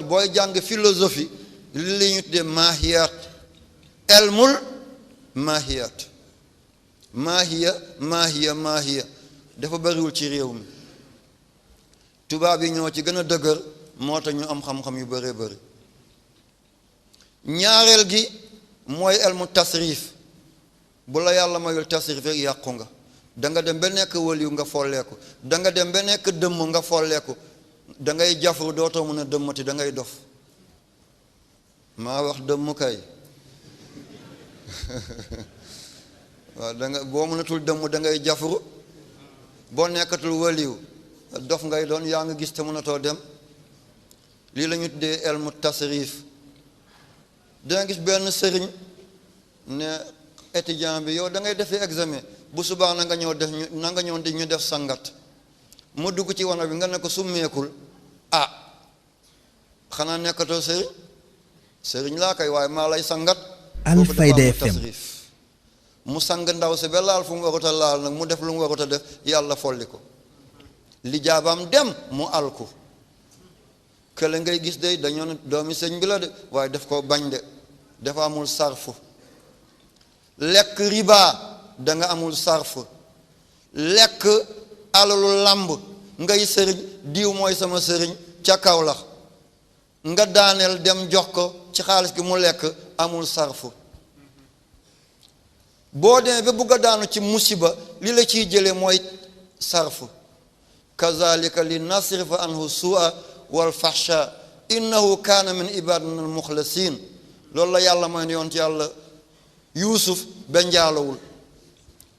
booy jàng philosophie li li ñu tuddee maahiyaat elmul maahiyaat maahiya dafa bëriwul ci réew mi tubaab yi ñoo ci gën a dëgër moo tax ñu am xam-xam yu bëree bëri ñaareel gi mooy elmu tasrif bu la yàlla mayul tasrif rek yàqu nga da nga dem ba nekk waliyu nga folleeku da nga dem ba nekk dëmm nga folleeku da ngay jafru dootoo mën a dëmmati da ngay dof maa wax dëmm kay waaw da nga boo mënatul dëmm da ngay jafru boo nekkatul waliyu dof ngay doon yaa nga gis te mënatoo dem lii la ñu tuddee elmu tasrif danga gis benn sëriñ ne étudiant bi yow da ngay defee examen bu subaa na nga ñëw di ñu def sangat mu dugg ci wana bi nga ne ko summeekul xanaa nekkatoo sëriñ laa kay waaye maa lay sangat Alfayda FM tasrif mu sang ndaw si ba laal fu mu warut a laal nag mu def lu mu warut a def yàlla folli ko li jaabaam dem mu alku kële ngay gis de dañoo ne doomi sëñ bi la de waaye def ko bañ de dafa amul sarfu lekk riba da nga amul sarfu lekk alalu làmb ngay sëriñ diw mooy sama sëriñ ca Kawlax nga daaneel dem jox ko ci xaalis gi mu lekk amul sarfu boo demee ba bugg a daanu ci musiba li la ciy jële mooy sarfu kazalika li nasrifa anhu su'a wal fahsha innahu kaana min ibadina al muxlasin loolu la yàlla mooy yoon ci yàlla yuusuf ba njaalowul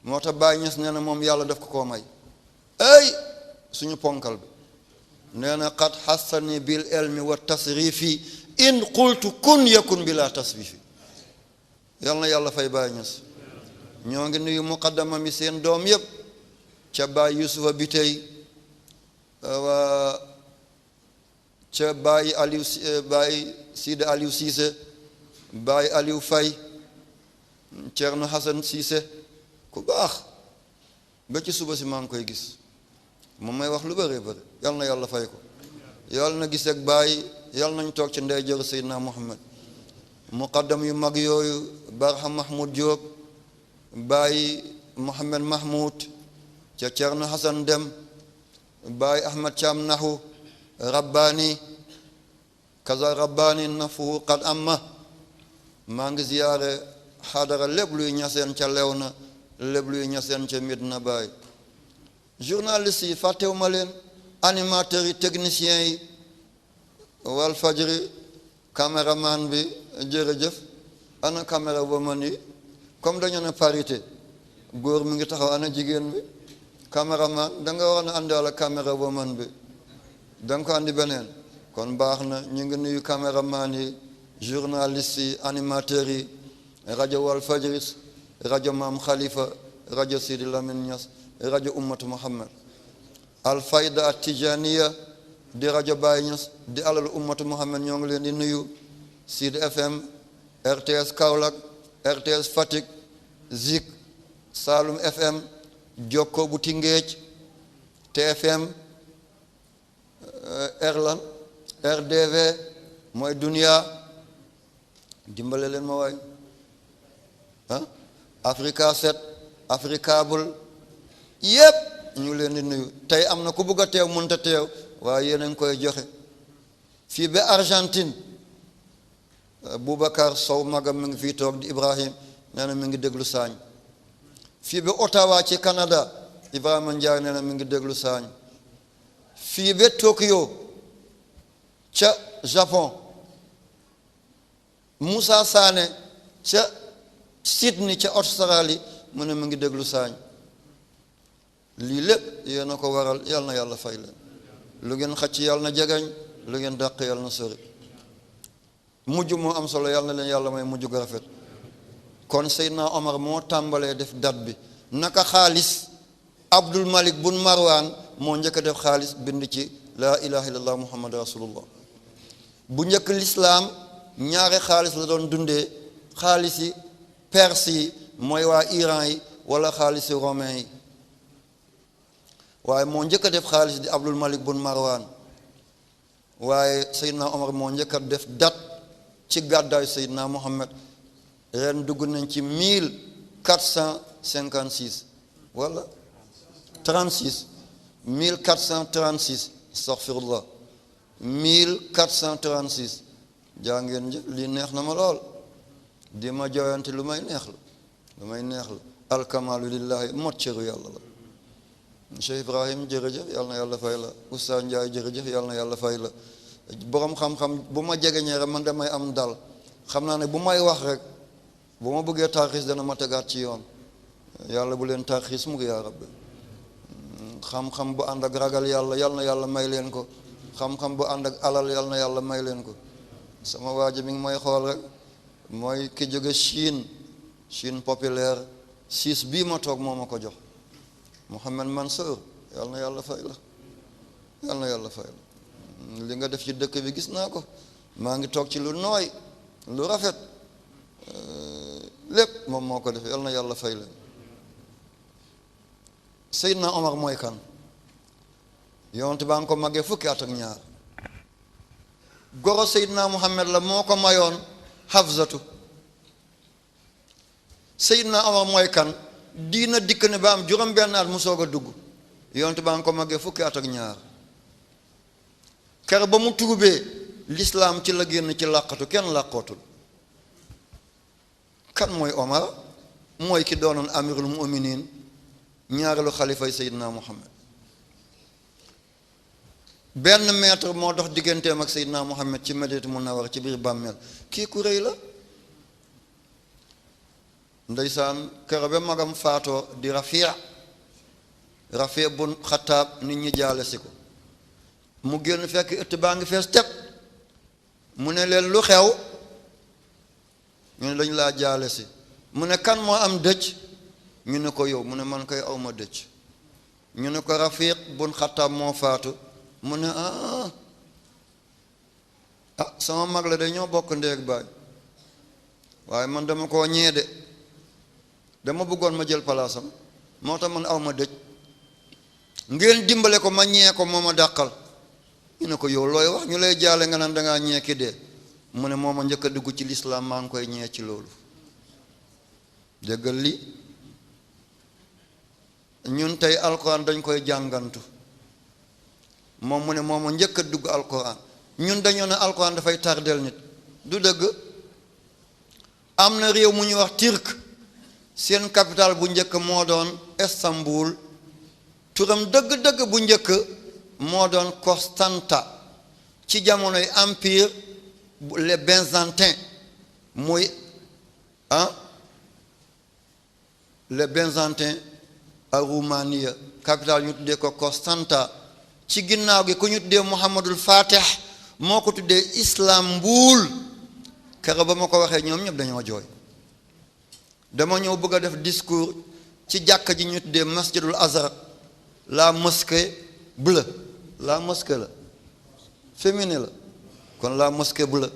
moo tax Baay Ñas nee na moom yàlla daf ko koo may ay suñu ponkal bi nee na qad xassani bil ilmi wa tasrifi in qultu kun yakun bila tasrifi yàlla na yàlla fay Baay Ñas ñoo ngi nuyu muqaddama mi seen doom yépp ca Baay Yuusufa bi tey ca Baay Aliou Baay Sidi Aliou Cissé Baay Aliou Faye Ceerno Hasan Cissé ku baax ba ci suba si maa ngi koy gis moom may wax lu bëree bëri yal na yàlla fay ko yal na gis ak Baay yal nañ toog ci ndeyjoor Seydina Muhammad muqaddam yu mag yooyu Barham Mahmoud Diop Baay Mohamed Mahmoud ca Ceerno Hasan Dem Baay Ahmad Caam Nahu Rabbaani kaza Rabbaani nafuhu qad amma maa ngi ziyaare xadara lépp luy ñaseen ca Léona lépp luy ñaseen ca Medina Baay journaliste yi fàttewuma leen animateurs yi techniciens yi Wal Fajri caméraman bi jërëjëf ana caméra ba man yi comme dañu ne parité góor mi ngi taxaw ana jigéen bi caméraman da nga war a àndaale caméra ba man bi da nga ko andi beneen kon baax na ñu ngi nuyu caméraman yi journalistes yi animateurs yi rajo Wal Fajri rajo Maam Khalifa rajo Sidi Lamine Niass rajo Ummatu Muhammad Alfayda At-Tijaniya di rajo Baay Niass di alalu Ummatu Muhammad ñoo ngi leen di nuyu Sidi FM RTS Kaolack, RTS Fatick, Zik, Saloum FM, Jokko bu Tingéej, TFM, Erlan, RDV mooy Dunia, dimbale leen ma waay ah Africa 7, Africable yépp ñu leen di nuyu. tey am na ku bugg a teew mënta teew waaye yéen a ngi koy joxe. fii ba Argentine Boubacar Sow magam mi ngi fii toog di Ibrahim nee na mi ngi déglu saañ. fii ba Ottawa ci Canada Ibrahima Ndiaye nee na mi ngi déglu saañ. fii ba Tokyo ca Japon Moussa Sané ca Sydney ca Australie mu ne mi ngi déglu saañ. lii lépp yéen a ko waral yal na yàlla fay leen. lu ngeen xacc yàlla na jegañ, lu ngeen dàq yàlla na sori. mujj moo am solo yàlla na leen yàlla may mujj gu rafet. kon Seydina Omar moo tàmbalee def date bi naka xaalis Abdul Malik bun Marwan moo njëkk a def xaalis bind ci laa ilaha illallah muhammad rasulullah. bu njëkk lislaam ñaari xaalis la doon dundee, xaalisi perse yi mooy waa Iran yi wala xaalisi romain yi, waaye moo njëkk a def xaalis di Abdul Malik bun Marwan. waaye Seydina Omar moo njëkk a def date ci gàddaayu Seydina Muhammad. ren dugg nañ ci 1456 wala 36 1436 astaghfirullah 1436 jaa ngeen jëf lii neex na ma lool di ma jooyante lu may neex la alkamalu lillahi mot cëru yàlla la. Cheikh Ibrahim jërëjëf yàlla na yàlla fay la. Oustaz Ndiaye jërëjëf yàlla na yàlla fay la. borom xam-xam bu ma jegeñee rek man damay am dal, xam naa ne bu may wax rek bu ma bëggee tarxiis dana ma tegaat ci yoon. yàlla bu leen tarxiis mu ngi yaa rabbi. xam-xam bu ànd ak ragal yàlla yal na yàlla may leen ko. xam-xam bu ànd ak alal yal na yàlla may leen ko. sama waa ji mi ngi may xool rek mooy ki jóge Chine populaire 6 bii ma toog moo ma ko jox. Mouhamed Mansour yal na yàlla fay la, yal na yàlla fay la. li nga def ci dëkk bi gis naa ko, maa ngi toog ci lu nooy lu rafet, lépp moom moo ko def, yal na yàlla fay leen. Seydina Omar mooy kan? yonent baa ngi ko màggee fukki at ak ñaar. goro Seydina Muhammad la moo ko mayoon Hafzatu. Seydina Omar mooy kan? diina dikk ne ba am juróom-benn at mu soog a dugg. yonent baa ngi ko màggee fukki at ak ñaar. ker ba mu tuubee lislaam ci la génn ci làqatu, kenn làqootul. kan mooy Omar? mooy ki doonoon amirul mu'minin ñaareelu xalifay Seydina Muhammad. benn mètre moo dox digganteem ak Seydina Muhammad ci Madinatu Munawwara ci biir bàmmeel. kii ku rëy la ndeysaan. kero ba magam faatoo di Rafi bun Xattaab nit ñi jaale si ko, mu génn fekk ëtt baa ngi fees tepp. mu ne leen lu xew? ñu ne dañ laa jaale si. mu ne kan moo am dëj? ñu ne ko yow. mu ne man koy awma dëj. ñu ne ko Rafiq bun Xattaab moo faatu. mu ne sama mag la de ñoo bokk ndeeg baay, waaye man dama koo ñeede, dama bëggoon ma jël palaasam, moo tax man awma dëj. ngeen dimbale ko ma ñee ko moo ma dàqal. ñu ne ko yow looy wax? ñu lay jaale nga naan dangaa ñee ki dee. mu ne moo ma njëkk a dugg ci lislaam, maa ngi koy ñee ci loolu. déggal li ñun tey alquran dañ koy jàngantu, moom mu ne moom ma njëkk a dugg alquran. ñun dañoo ne alquran dafay tardel nit, du dëgg. am na réew mu ñuy wax Turc, seen capital bu njëkk moo doon Istanbul, turam dëgg-dëgg bu njëkk moo doon Constanta. ci jamonoy empire les byzantins, muy les byzantins ak Roumanie, capital ñu tuddee ko Constanta. ci ginnaaw gi ku ñu tuddee Muhammadul Fatih moo ko tuddee Istanbul. kero ba ma ko waxee ñoom ñëpp dañoo jooy. dama ñëw bëgg a def discours ci jàkka ji ñu tuddee Masjidul Azhar, la mosquée bleue. la mosquée la féminin la, kon la mosquée bleue.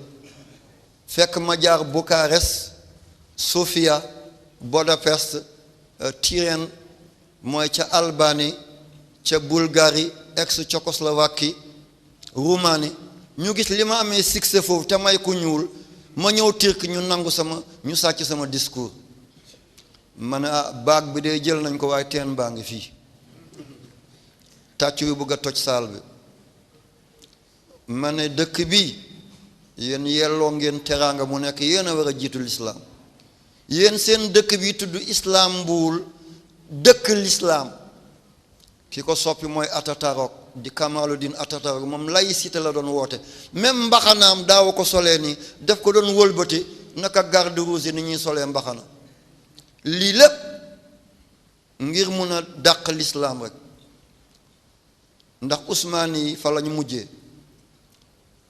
fekk ma jaar Bucarest, Sofia, Budapest, Tirène mooy ca Albanie, ca Bulgarie, ex-Tchécoslovaquie, Roumanie. ñu gis li ma amee succès foofu te may ku ñuul ma ñëw Turquie ñu nangu ñu sàcc sama discours. ma ne baag bi de jël nañ ko waaye teen baa ngi fii. tàcc yu bëgg a toj saal bi. ma ne dëkk bi yéen yelloo ngeen teraanga mu nekk yéen a war a jiitu lislaam. yéen seen dëkk bi tudd Istanbul dëkk lislaam. ki ko soppi mooy Atatürk di Kamaluddin Atatürk moom laïcité la doon woote. même mbaxanaam daaw ko solee nii def ko doon wëlbati naka garde rouge ni ñuy solee mbaxana. lii lépp ngir mun a dàq lislaam rek ndax Usmaan yi fa la ñu mujjee.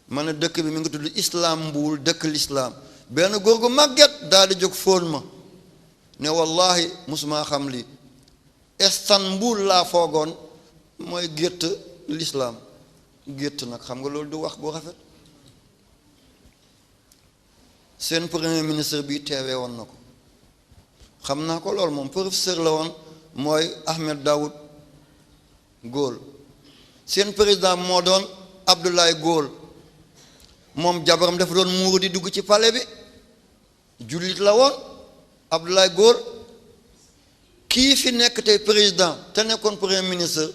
ma ne dëkk bi mi ngi tudd Istanbul dëkk lislaam. benn góor gu màgget daal di jóg fóon ma ne wallahi musuma xam lii Istanbul laa foogoon mooy gétt lislaam. gétt nag xam nga loolu du wax bu rafet. seen premier ministre bi teewee woon na ko xam naa ko loolu moom professeur la woon mooy Ahmed Daoud Gol. seen président moo doon Abdoulaye Gol. moom jabaram dafa doon muuru di dugg ci palais bi jullit la woon Abdoulaye Gol. kii fi nekk tey président te nekkoon premier ministre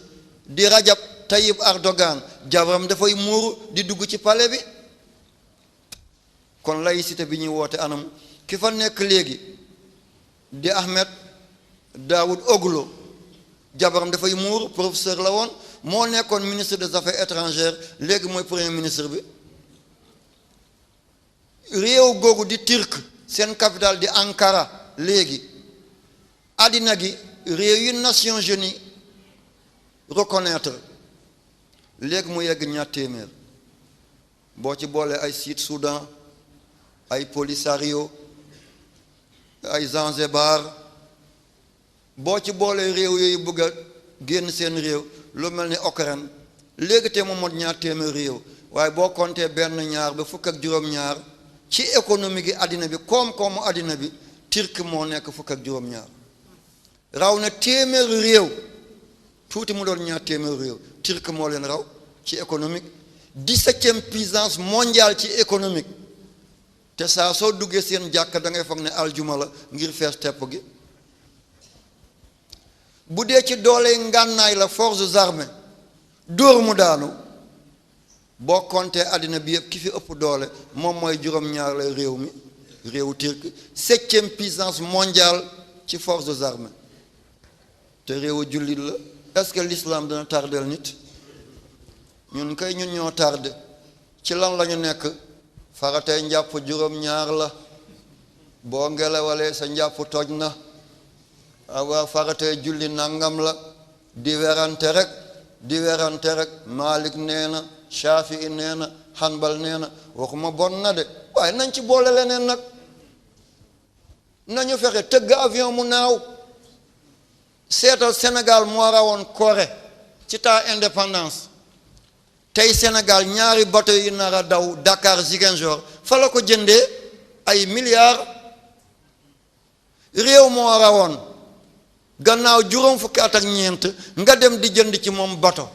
di Rajab Tayyip Erdogan jabaram dafay muuru di dugg ci palais bi. kon laïcité bi ñuy woote anam ki fa nekk léegi di Ahmed Daoud Oglo jabaram dafay muuru professeur la woon moo nekkoon ministre des affaires étrangères léegi mooy premier ministre bi. réew googu di Turc seen capitale di Ankara léegi àddina gi réew yi Nations Unies reconnaître léegi mu yegg ñaar téeméer boo ci boolee ay Sud Soudan ay Polisario ay Zanzibar boo ci boolee réew yooyu bëgg a génn seen réew lu mel ni Ukraine léegi te mu mot ñaar téeméer réew waaye boo compté benn ñaar ba fukk ak juróom-ñaar ci économie gi àddina bi koom-koomu àddina bi Turquie moo nekk fukk ak juróom-ñaar raw na téeméeri réew tuuti mu doon ñaar téeméeri réew Turquie moo leen raw ci économique 17e puissance mondiale ci économique te saa soo duggee seen jàkka da ngay foog ne aljuma la ngir fees tepp gi. bu dee ci doole ngànnaay la forces armées dóor mu daanu boo compté àddina bi yëpp ki fi ëpp doole moom mooy juróom-ñaar la réew mi réewu Turquie 7e puissance mondiale ci forces armées te réewu jullit la. est-ce que l'islam dana tardel nit? ñun kay ñun ñoo tardé ci lan la ñu nekk. faratay njàpp juróom-ñaar la boo ngelawalee sa njàpp toj na. awa faratay julli nangam la di werante rek Malik nee na Shafii nee na Hanbal nee na waxuma bon na de waaye nañ ci boole leneen nag. nañu fexe tëgg avion mu naaw. seetal Sénégal moo rawoon Corée ci temps indépendance tey Sénégal ñaari bateau yi nar a daw Dakar Ziguinchor fa la ko jëndee ay milliards. réew moo rawoon gannaaw juróom fukki at ak ñeent nga dem di jënd ci moom bateau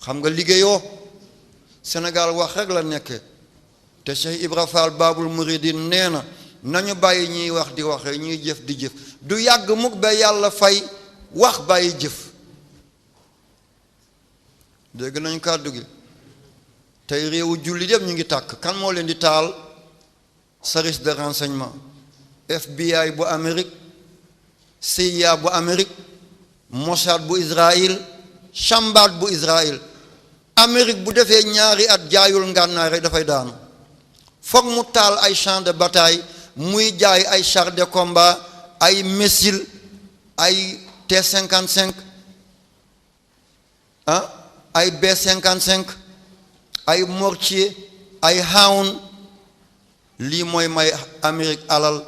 xam nga liggéeyoo. Sénégal wax rek la nekkee te Cheikh Ibra Fall Babul Mouridine nee na nañu bàyyi ñuy wax di wax rek ñuy jëf di jëf du yàgg mukk ba yàlla fay wax bàyyi jëf. dégg nañu kàddu gi tey réewu jullit yëpp ñu ngi tàkk kan moo leen di taal? service de renseignement FBI bu Amérique, CIA bu Amérique, Mossad bu Israël, Shambat bu Israël. Amérique bu defee ñaari at jaayul ngànnaay rek dafay daanu foog mu taal ay champ de bataille muy jaay ay chars de combat ay missiles ay T-55 ay B-55 ay mortier ay Hound. lii mooy may Amérique alal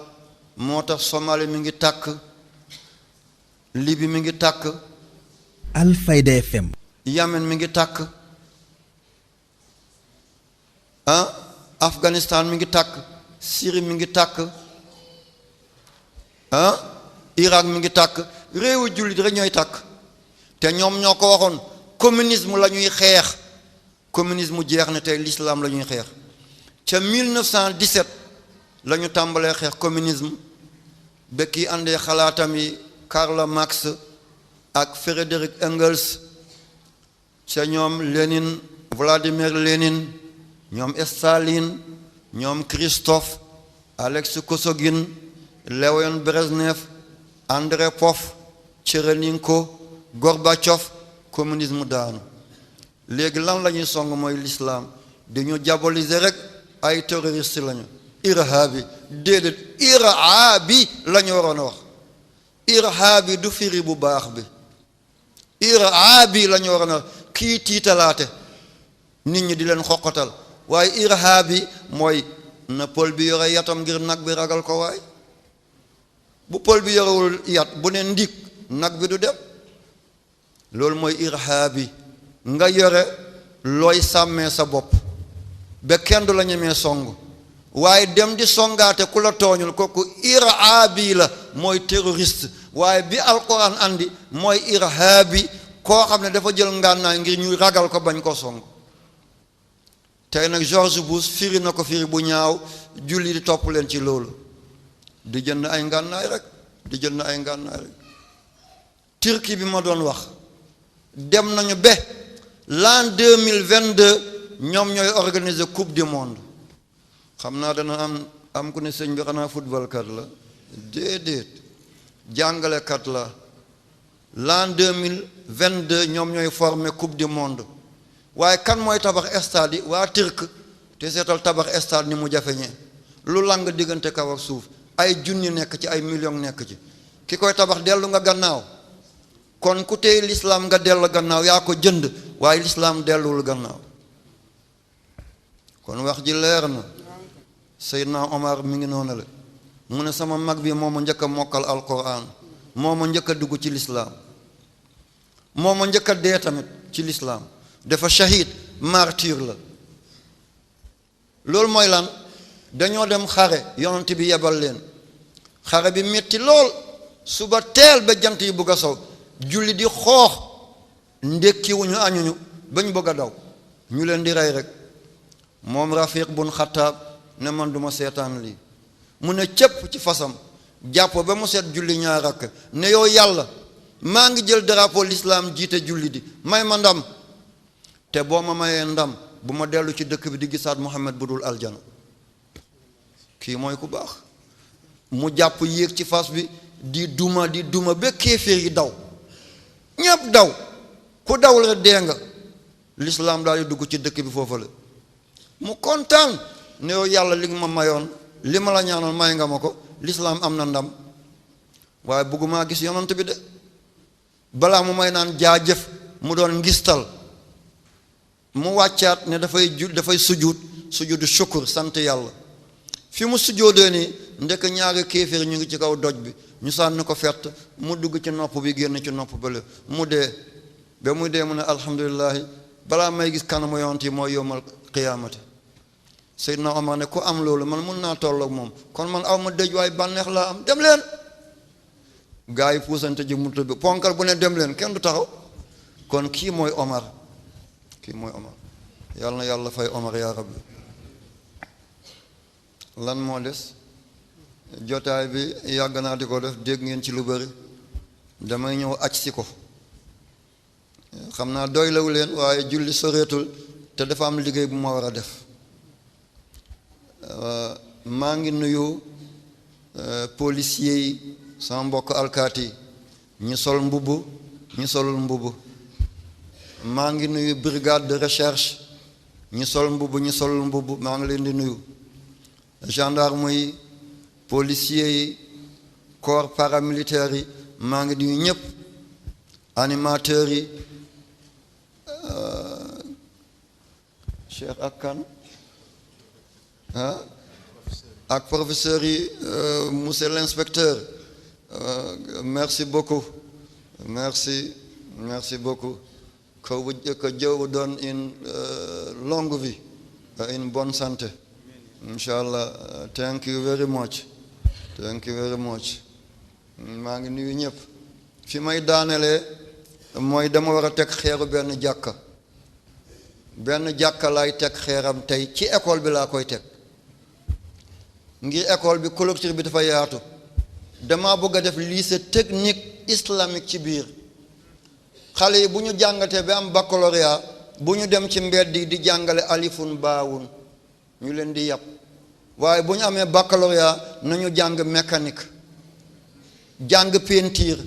moo tax Somalie mi ngi tàkk, Libye mi ngi tàkk, Alfayda FM, Yemen mi ngi tàkk, Afghanistan mi ngi tàkk, Syrie mi ngi tàkk Irak mi ngi tàkk réewu jullit rek ñooy tàkk te ñoom ñoo ko waxoon communisme la ñuy xeex communisme jeex na tey l'islam la ñuy xeex ca 1917 la ñu tàmbalee xeex communisme ba kii àndee xalaatam yi Karl Marx ak Friedrich Engels ca ñoom Lénine Vladimir Lénine ñoom Staline ñoom Christophe Alex Kosogin Léon Brezhnev Andropov Tchereninko Gorbatchev communisme daanu léegi lan la ñuy song mooy l'islam dañu diaboliser rek ay terroriste lañu irhaabi déedéet irhaabi la ñu waroon a wax irhaabi du firi bu baax bi irhaabi la ñu waroon a wax kii tiitalaate nit ñi di leen xoqatal waaye irhaabi mooy na pël bi yore yatam ngir nag bi ragal ko waay bu pël bi yorewul yat bu ne ndig nag bi du dem loolu mooy irhaabi nga yore looy sàmmee sa bopp ba kenn du la ñemee song waaye dem di songaate ku la tooñul kooku irhaabi la mooy terroriste waaye bi alquran andi mooy irhaabi koo xam ne dafa jël ngànnaay ngir ñu ragal ko bañ ko song tey nag George Bush firi na ko firi bu ñaaw julli di topp leen ci loolu di jënd ay ngànnaay rek di jënd ay ngànnaay rek Turquie bi ma doon wax dem nañu ba l'an 2022 ñoom ñooy organiser coupe du monde xam naa dana am ku ne sëñ bi xanaa football kat la déedéet jàngalekat la l'an 2022 ñoom ñooy former coupe du monde waaye kan mooy tabax stade yi waa Turc te seetal tabax stade ni mu jafeñee lu lang diggante kaw ak suuf ay junni nekk ci ay millions nekk ci ki koy tabax dellu nga gannaaw kon ku tey l'islam nga dellu gannaaw yaa ko jënd waaye l'islam delluwul gannaaw kon wax ji leer na Seydina Omar mi ngi noonu la mu ne sama mag bi moo ma njëkk a mokkal alquran moo ma njëkk a dugg ci l'islam moo ma njëkk a dee tamit ci l'islam dafa shahid martyr la loolu mooy lan dañoo dem xare yonent bi yebal leen xare bi metti lool suba teel ba jant yi bugg a sow julli di xoox ndékkiwuñu añuñu bañ bëgg a daw ñu leen di rey rek moom Rafiq bun Xattaab ne man duma seetaan lii mu ne cëpp ci fasam jàpp ba mu seet julli ñaar rakk ne yow yàlla maa ngi jël drapeau l'islam jiite julli di may ma ndam te boo ma mayee ndam bu ma dellu ci dëkk bi di gisaat Muhammad bu dul aljana kii mooy ku baax mu jàpp yéeg ci fas bi di duma ba kéeféer yi daw ñépp daw ku daw la dee nga l'islam daal di dugg ci dëkk bi foofu la mu kontaan ne yow yàlla li nga ma mayoon li ma la ñaanoon may nga ma ko l'islam am na ndam waaye bëggumaa gis yonant bi de balaa mu may naan jaajëf mu doon ngistal mu wàccaat ne dafay sujudu shukur sant yàlla fi mu sujjoodee nii ndekk ñaari kéeféer ñu ngi ci kaw doj bi ñu sànni ko fett mu dugg ci nopp bi génn ci nopp bële mu dee ba muy dee mu ne alhamdulillahi balaa may gis kanamu yonent yi mooy yowmal qiyaamati Seydina Omar ne ku am loolu man mun naa tolloog moom kon man aw ma dëj waaye bànneex laa am dem leen gaa yi puusante ji mu bi ponkal bu ne dem leen kenn du taxaw kon kii mooy Omar yàlla na yàlla fay Omar yaa rabbi lan moo des jotaay bi yàgg naa di ko def dégg ngeen ci lu bari damay ñëw aj si ko xam naa doylawu leen waaye julli soreetul te dafa am liggéey bu ma war a def maa ngi nuyu policiers yi sama mbokk alkaati ñi sol mbubb ñi solul mbubb maa ngi nuyu brigade de recherche ñi sol mbubb ñi solul mbubb maa ngi leen di nuyu gendarme yi policiers yi corps paramilitaires yi maa ngi nuyu ñëpp animateurs yi Cheikh ak kan ak professeurs yi monsieur l'inspecteur merci beaucoup merci beaucoup que Dieu vous donne une longue vie une bonne santé inshallah. Thank you very much. maa ngi nuyu ñëpp. fi may daanelee mooy dama war a teg xeeru benn jàkka laay teg xeeram tey ci école bi laa koy teg ngir école bi clôture bi dafa yaatu. dama bëgg a def lycée technique islamique ci biir. xale yi bu ñu jàngatee ba am baccalauréat bu ñu dem ci mbedd yi di jàngale alifun baawun ñu leen di yàpp waaye bu ñu amee baccalauréat nañu jàng mécanique jàng peinture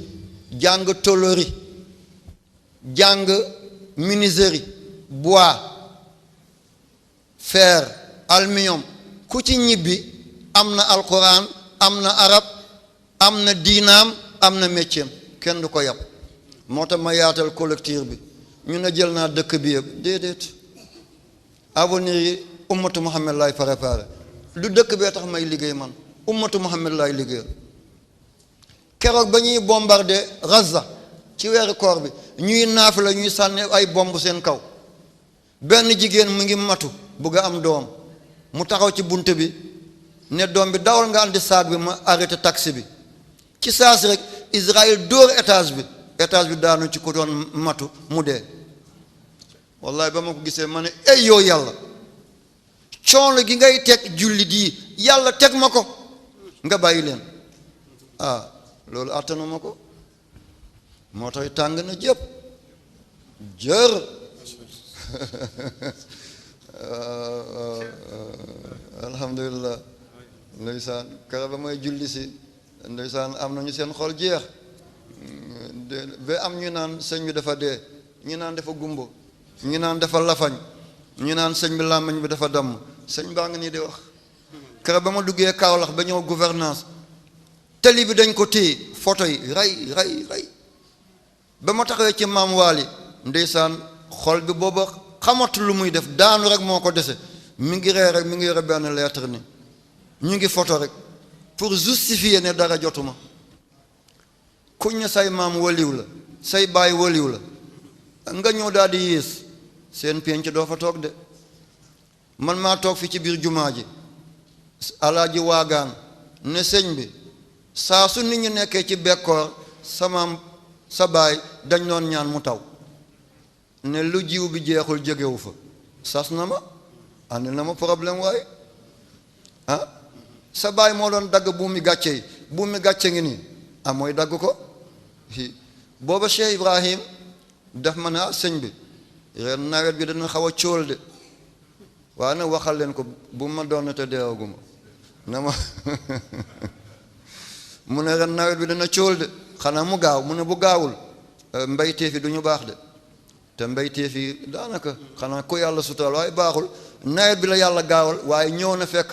jàng tôlerie jàng menuiserie bois fer aluminium ku ci ñibbi am na alquran am na arab am na diinaam am na métier kenn du ko yàpp. moo tax ma yaatal collectif bi ñu ne jël naa dëkk bi yëpp déedéet avenir yi ummatu Muhammad laay préparé du dëkk bee tax may liggéey man ummatu Muhammad laay liggéeyal. keroog ba ñuy bombardé Gaza ci weeru koor bi ñuy naafila ñuy sànni ay bomb seen kaw benn jigéen mu ngi matu bugg a am doom mu taxaw ci bunt bi ne doom bi dawal nga andi saag bi ma arrêté taxi bi ci saasi rek Israël dóor étage bi daanu ci ko doon matu mu dee. wallahi ba ma ko gisee ma ne ey yow yàlla coono gi ngay teg jullit yi yàlla teg ma ko nga bàyyi leen loolu àttanuma ko moo tax tàng na jëpp jër alhamdulillah ndeysaan kara ba may julli si ndeysaan am nañu seen xol jeex ba am ñu naan sëñ bi dafa dee ñu naan dafa gumbo ñu naan dafa lafañ ñu naan sëñ bi làmmiñ bi dafa damm sëñ baa nga nii di wax kara ba ma duggee Kaolack ba ñëw gouvernance télé bi dañ ko téye photo yi ray ba ma taxawee ci maam Waali ndeysaan xol bi booba xamatu lu muy def daanu rek moo ko dese mi ngi ree rek mi ngi yore benn lettre ni ñu ngi photo rek pour justifier ne dara jotuma kuñ ne say maam waliw la say baay waliw la nga ñëw daal di yées seen penc doo fa toog de man maa toog fi ci biir jumaa ji alaaji waagaan ne sëñ bi saa su nit ñu nekkee ci bekkoor sa baay dañ doon ñaan mu taw ne lu jiw bi jeexul jegewu fa sas na ma andi na ma problème waaye sa baay moo doon dagg buumi gàcce yi buumi gàcce ngi nii mooy dagg ko booba Cheikh Ibrahim daf ma ne sëñ bi ren nawet bi dana xaw a cóol de waaye nag waxal leen ko bu ma doon te deewaguma na ma mu ne ren nawet bi dana cóol de xanaa mu gaaw mu ne bu gaawul mbayteef yi du ñu baax de te mbayteef yi daanaka xanaa ko yàlla sutal waaye baaxul nawet bi la yàlla gaawal waaye ñëw na fekk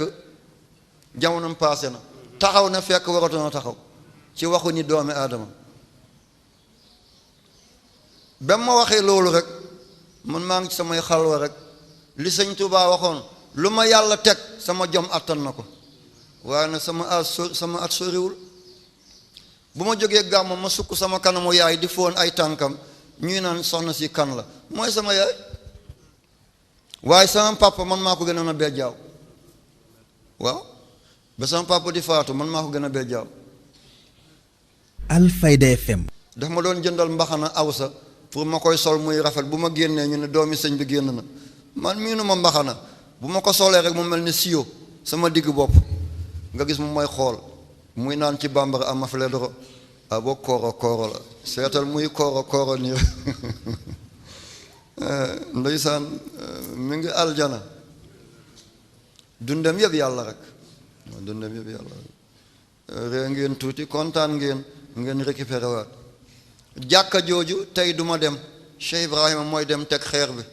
jamonoom paase na taxaw na fekk waratoona taxaw ci waxu ni doomi aadama ba ma waxee loolu rek man maa ngi ci samay xalwa rek li sëñ Tuubaa waxoon lu ma yàlla teg sama jom attan na ko waaye nag sama at soriwul bu ma jógee gàmmu ma sukk sama kanamu yaay di foon ay tànkam ñuy naan soxna si kan la mooy sama yaay waaye sama papa man maa ko gënoon a bejjaaw waaw ba sama papa di faatu man maa ko gën a bejjaaw. Alfayda FM. daf ma doon jëndal mbaxana awsa pour ma koy sol muy rafet bu ma génnee ñu ne doomi sëñ bi génn na man miinu ma mbaxana bu ma ko solee rek mu mel ni siyo sama digg bopp nga gis mu may xool muy naan ci bambara ama fledro boo kooro la seetal muy kooro nii ndeysaan mi ngi aljana dundam yëpp yàlla rek ree ngeen tuuti kontaan ngeen récupéré waat jàkka jooju tey duma dem Cheikh Ibrahima mooy dem teg xeer bi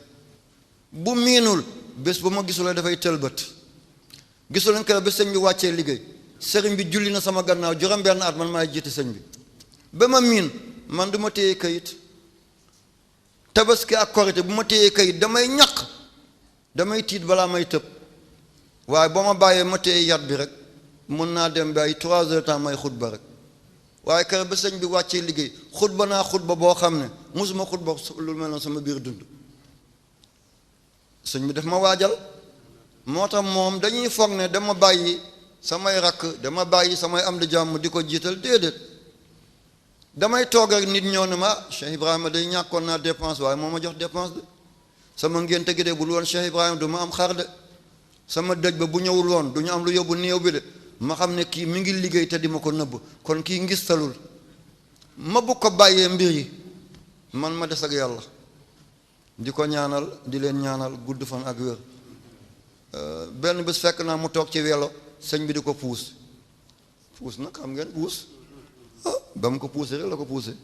bu miinul bés bu ma gisulee dafay tëlbët gisuleen kër ba sëñ bi wàccee liggéey sëriñ bi julli na sama gannaaw juróom-benn at man maay jiite sëñ bi ba ma miin man du ma téye kayit tabaski ak korite bu ma téyee kayit damay ñaq damay tiit balaa may tëb waaye boo ma bàyyee ma téye yat bi rek mun naa dem ba ay 3 heures temps may xutba rek waaye kër ba sëñ bi wàccee liggéey xutba naa xutba boo xam ne musuma xutba lu mel noonu sama biir dund sëñ bi daf ma waajal moo tax moom dañuy foog ne dama bàyyi samay rakk dama bàyyi samay am di jàmm di ko jiital déedéet damay toog ak nit ñëw ne ma Cheikh Ibrahima day ñàkkoon naa dépense waaye moo ma jox dépense de sama ngénte gi de bu lu woon Cheikh Ibrahima du ma am xar de sama dëj ba bu ñëwul woon du ñu am lu yóbbu néew bi de ma xam ne kii mi ngi liggéey te di ma ko nëbb kon kii ngistalul ma bu ko bàyyee mbir yi man ma des ak yàlla di ko ñaanal di leen ñaanal gudd fan ak wér benn bés fekk naa mu toog ci welo sëñ bi di ko puus nag xam ngeen puus ba mu ko puusee rek la ko puusee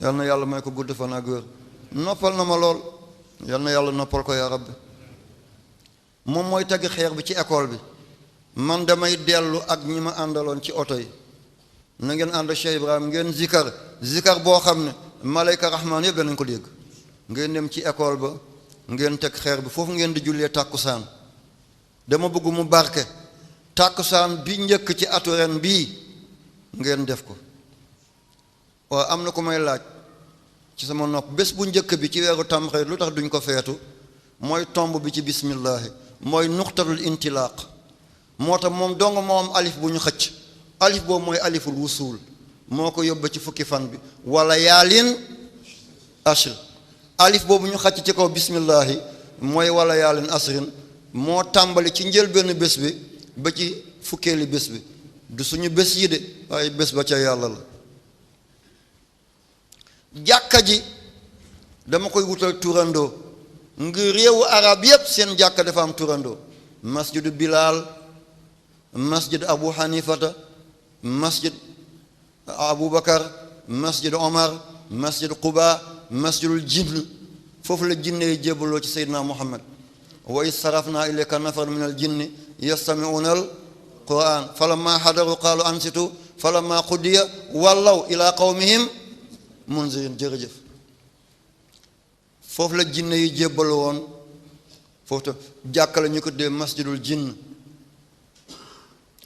yal na yàlla may ko gudd fan ak wér noppal na ma lool yal na yàlla noppal ko yaa rabbi moom mooy tagg xeer bi ci école bi man damay dellu ak ñi ma àndaloon ci oto yi na ngeen ànd Cheikh Ibrahima ngeen zikar boo xam ne malayka rahmaan yëpp danañ ko dégg ngeen dem ci école ba ngeen teg xeer bi foofu ngeen di jullee tàkkusaan dama bëgg mu barke tàkkusaan bi njëkk ci atu ren bii ngeen def ko waaw am na ku may laaj ci sama nopp bés bu njëkk bi ci weeru tamxarit lu tax duñ ko feetu mooy tomb bi ci bismillahi mooy nuxtatul intilaaq moo tax moom dong moo am alif bu ñu xëcc alif boobu mooy aliful wusuul moo ko yóbba ci fukki fan bi wala yaalin ashr alif boobu ñu xëcc ci kaw bismillahi mooy wala yaalin asrin moo tàmbali ci njëlbenn bés bi ba ci fukkeeli bés bi du suñu bés yi de waaye bés ba ca yàlla la jàkka ji dama koy wutal turandoo ngir réewu arab yépp seen jàkka dafa am turandoo masjidu Bilal masjid Abu Hanifata masjid Abubakar masjid Omar masjid Quba masjidul jinn foofu la jinne yi jébbaloo ci Seydina Muhammad wa iz sarafna ilayka nafar min al jinni yastami'una al quran falamma hadaru qalu ansitu falamma qudiya wallaw ila qawmihim munzirin jërëjëf foofu la jinne yi jébbaloo woon foofu tam jàkka la ñu ko dee masjidul jinn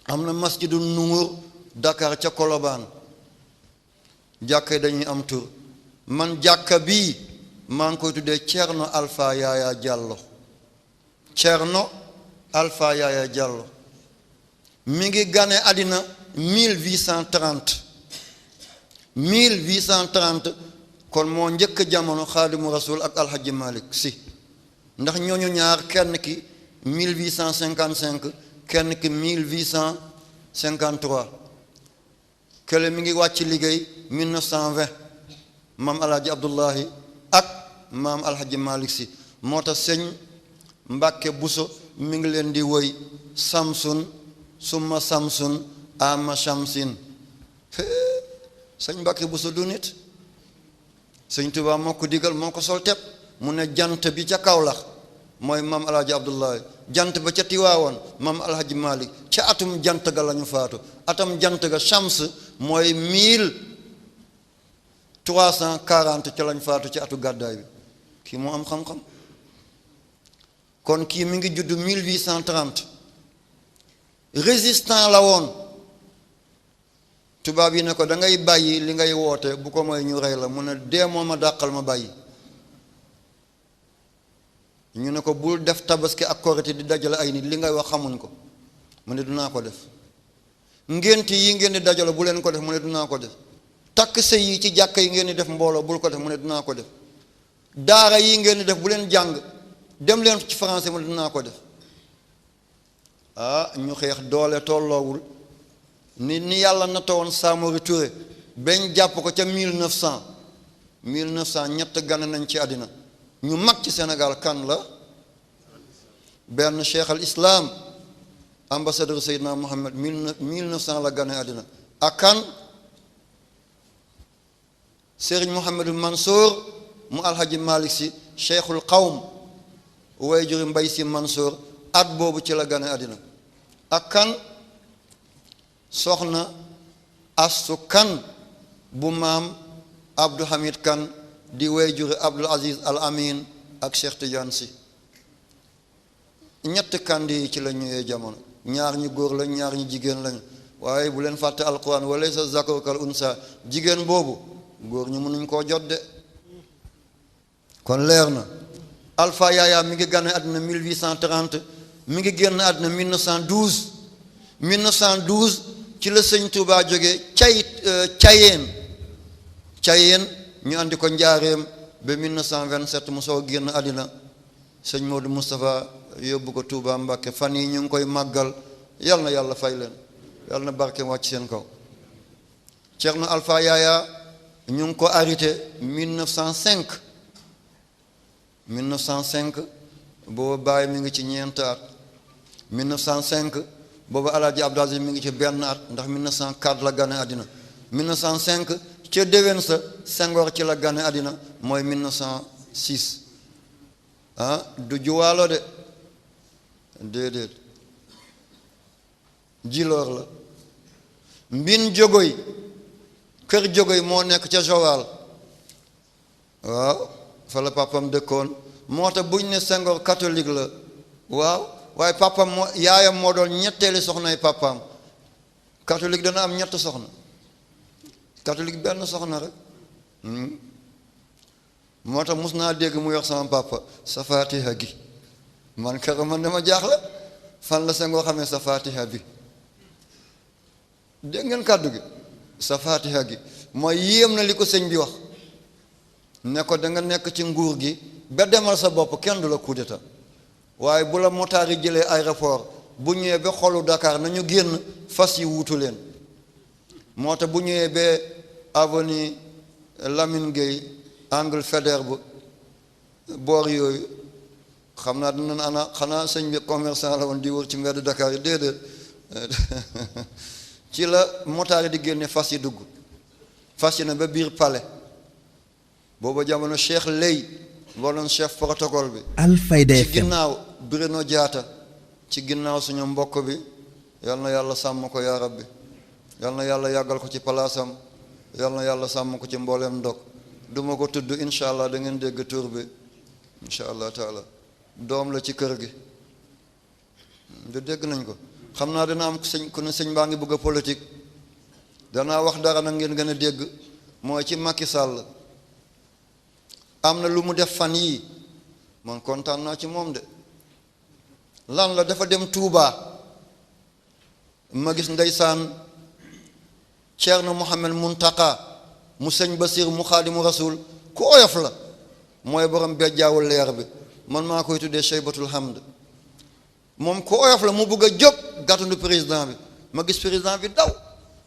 am na masjidul nuur Dakar ca Kolobaan jàkka yi dañuy am tur man jàkka bii maa ngi koy tuddee Cerno Alpha Yaaya Diallo Cerno Alpha Yaaya Diallo mi ngi gane àddina 1830 kon moo njëkk jamono Xaadimu Rasuul ak Alhaji Malick Sy ndax ñooñu ñaar kenn ki 1855 kenn ki 1853 kële mi ngi wàcc liggéey 1920 maam Alhaji Abdullahi ak maam Alhaji Malick Sy moo tax sëñ Mbàkke Buso mi ngi leen di woy samsun summa samsun ama shamsin sëñ Mbàkke Buso du nit sëñ Tuubaa moo ko digal moo ko sol tepp mu ne jant bi ca Kawlax mooy maam Alhaji Abdullahi jant ba ca Tiwaawoon maam Alhaji Malick ca atum jant ga lañu faatu atam jant ga shams mooy 1340 ca lañ faatu ci atu gàddaay bi kii moo am xam-xam kon kii mi ngi judd 1830 résistant la woon tubaab yi ne ko da ngay bàyyi li ngay woote bu ko mooy ñu rey la mu ne dee moo ma dàqal ma bàyyi ñu ne ko bul def tabaski ak korite di dajale ay nit li ngay wax xamuñ ko mu ne dinaa ko def ngént yi ngeen di dajale bu leen ko def mu ne dinaa ko def takk sëy yi ci jàkka yi ngeen di def mbooloo bul ko def mu ne dinaa ko def daara yi ngeen di def bu leen jàng dem leen ci français mu ne dinaa ko def ñu xeex doole tolloowul ni yàlla na tawoon Samori Touré bañ jàpp ko ca 1900 ñett gane nañ ci àddina ñu mag ci Sénégal kan la benn cheikh al islam ambassadeur Seydina Mohamed 1900 la gane àddina ak kan Serigne Mouhamadou Mansour mu Alhaji Malick Sy cheikhul qawm way juri Mbay Si Mansour at boobu ci la gane àddina ak kan soxna Astu Kan bu maam Abdou Hamid Kan di way juri Abdul Aziz Al Amin ak Cheikh Tidiane Sy ñett kandi yi ci la ñëwee jamono ñaar ñi góor lañ ñaar ñi jigéen lañ waaye bu leen fàtte alquran wala sa zakaru kal unsa jigéen boobu góor ñu mënuñ koo jot de kon leer na Alpha Yaaya mi ngi gane àddina 1830 mi ngi génn àddina 1912 1912 ci la sëñ Touba jógee Cayeen ñu andi ko njaareem ba 1927 mu soo génn àddina sëñ Modou Moustapha yóbbu ko Touba Mbacké fan yi ñu ngi koy màggal yal na yàlla fay leen yal na barke wàcc seen kaw. Thierno Alpha Yaya ñu ngi ko arrêté 1905 booba Baye mi ngi ci ñeent at 1905 booba Alaaji Abdou Aziz mi ngi ci benn at ndax 1904 la gane àddina 1905 ca déwén sa Senghor ci la gane àddina mooy 1906 du juwaalo de déedéet jiloor la mbin jogoy kër jogoy moo nekk ca Joal waaw fa la papam dëkkoon moo tax buñ ne Senghor catholique la waaw waaye papam moo yaayam moo doon ñetteeli soxnay papam catholique dana am ñett soxna catholique benn soxna rek moo tax mus naa dégg mu wax sama papa sa fatiha gi man kër man dama jaaxle fan la Senghor xamee sa fatiha bi dégg ngeen kàddu gi sa fatiha gi mooy yéem na li ko sëñ bi wax ne ko da nga nekk ci nguur gi ba demal sa bopp kenn du la coup d'état waaye bu la motaar yi jëlee aéroport bu ñëwee ba xolu Dakar nañu génn fas yi wuutu leen moo tax bu ñëwee ba avenue Lamine Gueye angle Faidherbe boor yooyu xam naa dinañ ana xanaa sëñ bi commerçant la woon di wër ci mbedd Dakar yi déedéet ci la motaar yi di génne fas yi dugg fas yi na ba biir palais booba jamono Cheikh Lay moo doon chef protocole bi Alfayda FM ci ginnaaw Bruno Diatta ci ginnaaw suñu mbokk bi yal na yàlla sàmm ko yaa rabbi yal na yàlla yàggal ko ci palaasam yal na yàlla sàmm ko ci mbooleem ndog duma ko tudd incha allah da ngeen dégg tur bi incha allah taala doom la ci kër gi du dégg nañ ko xam naa dana am sëñ ku ne sëñ baa ngi bëgg a politique danaa wax dara nag ngeen gën a dégg mooy ci Macky Sall am na lu mu def fan yii man kontaan naa ci moom de lan la dafa dem Touba ma gis ndeysaan Ceerno Mohamed Muntaka mu sëñ Basir mu Xaadimu Rasul ku oyof la mooy borom bejjaawul leer bi man maa koy tuddee Cheybatul Hamd moom ku oyof la mu bëgg a jóg gàttandu président bi ma gis président bi daw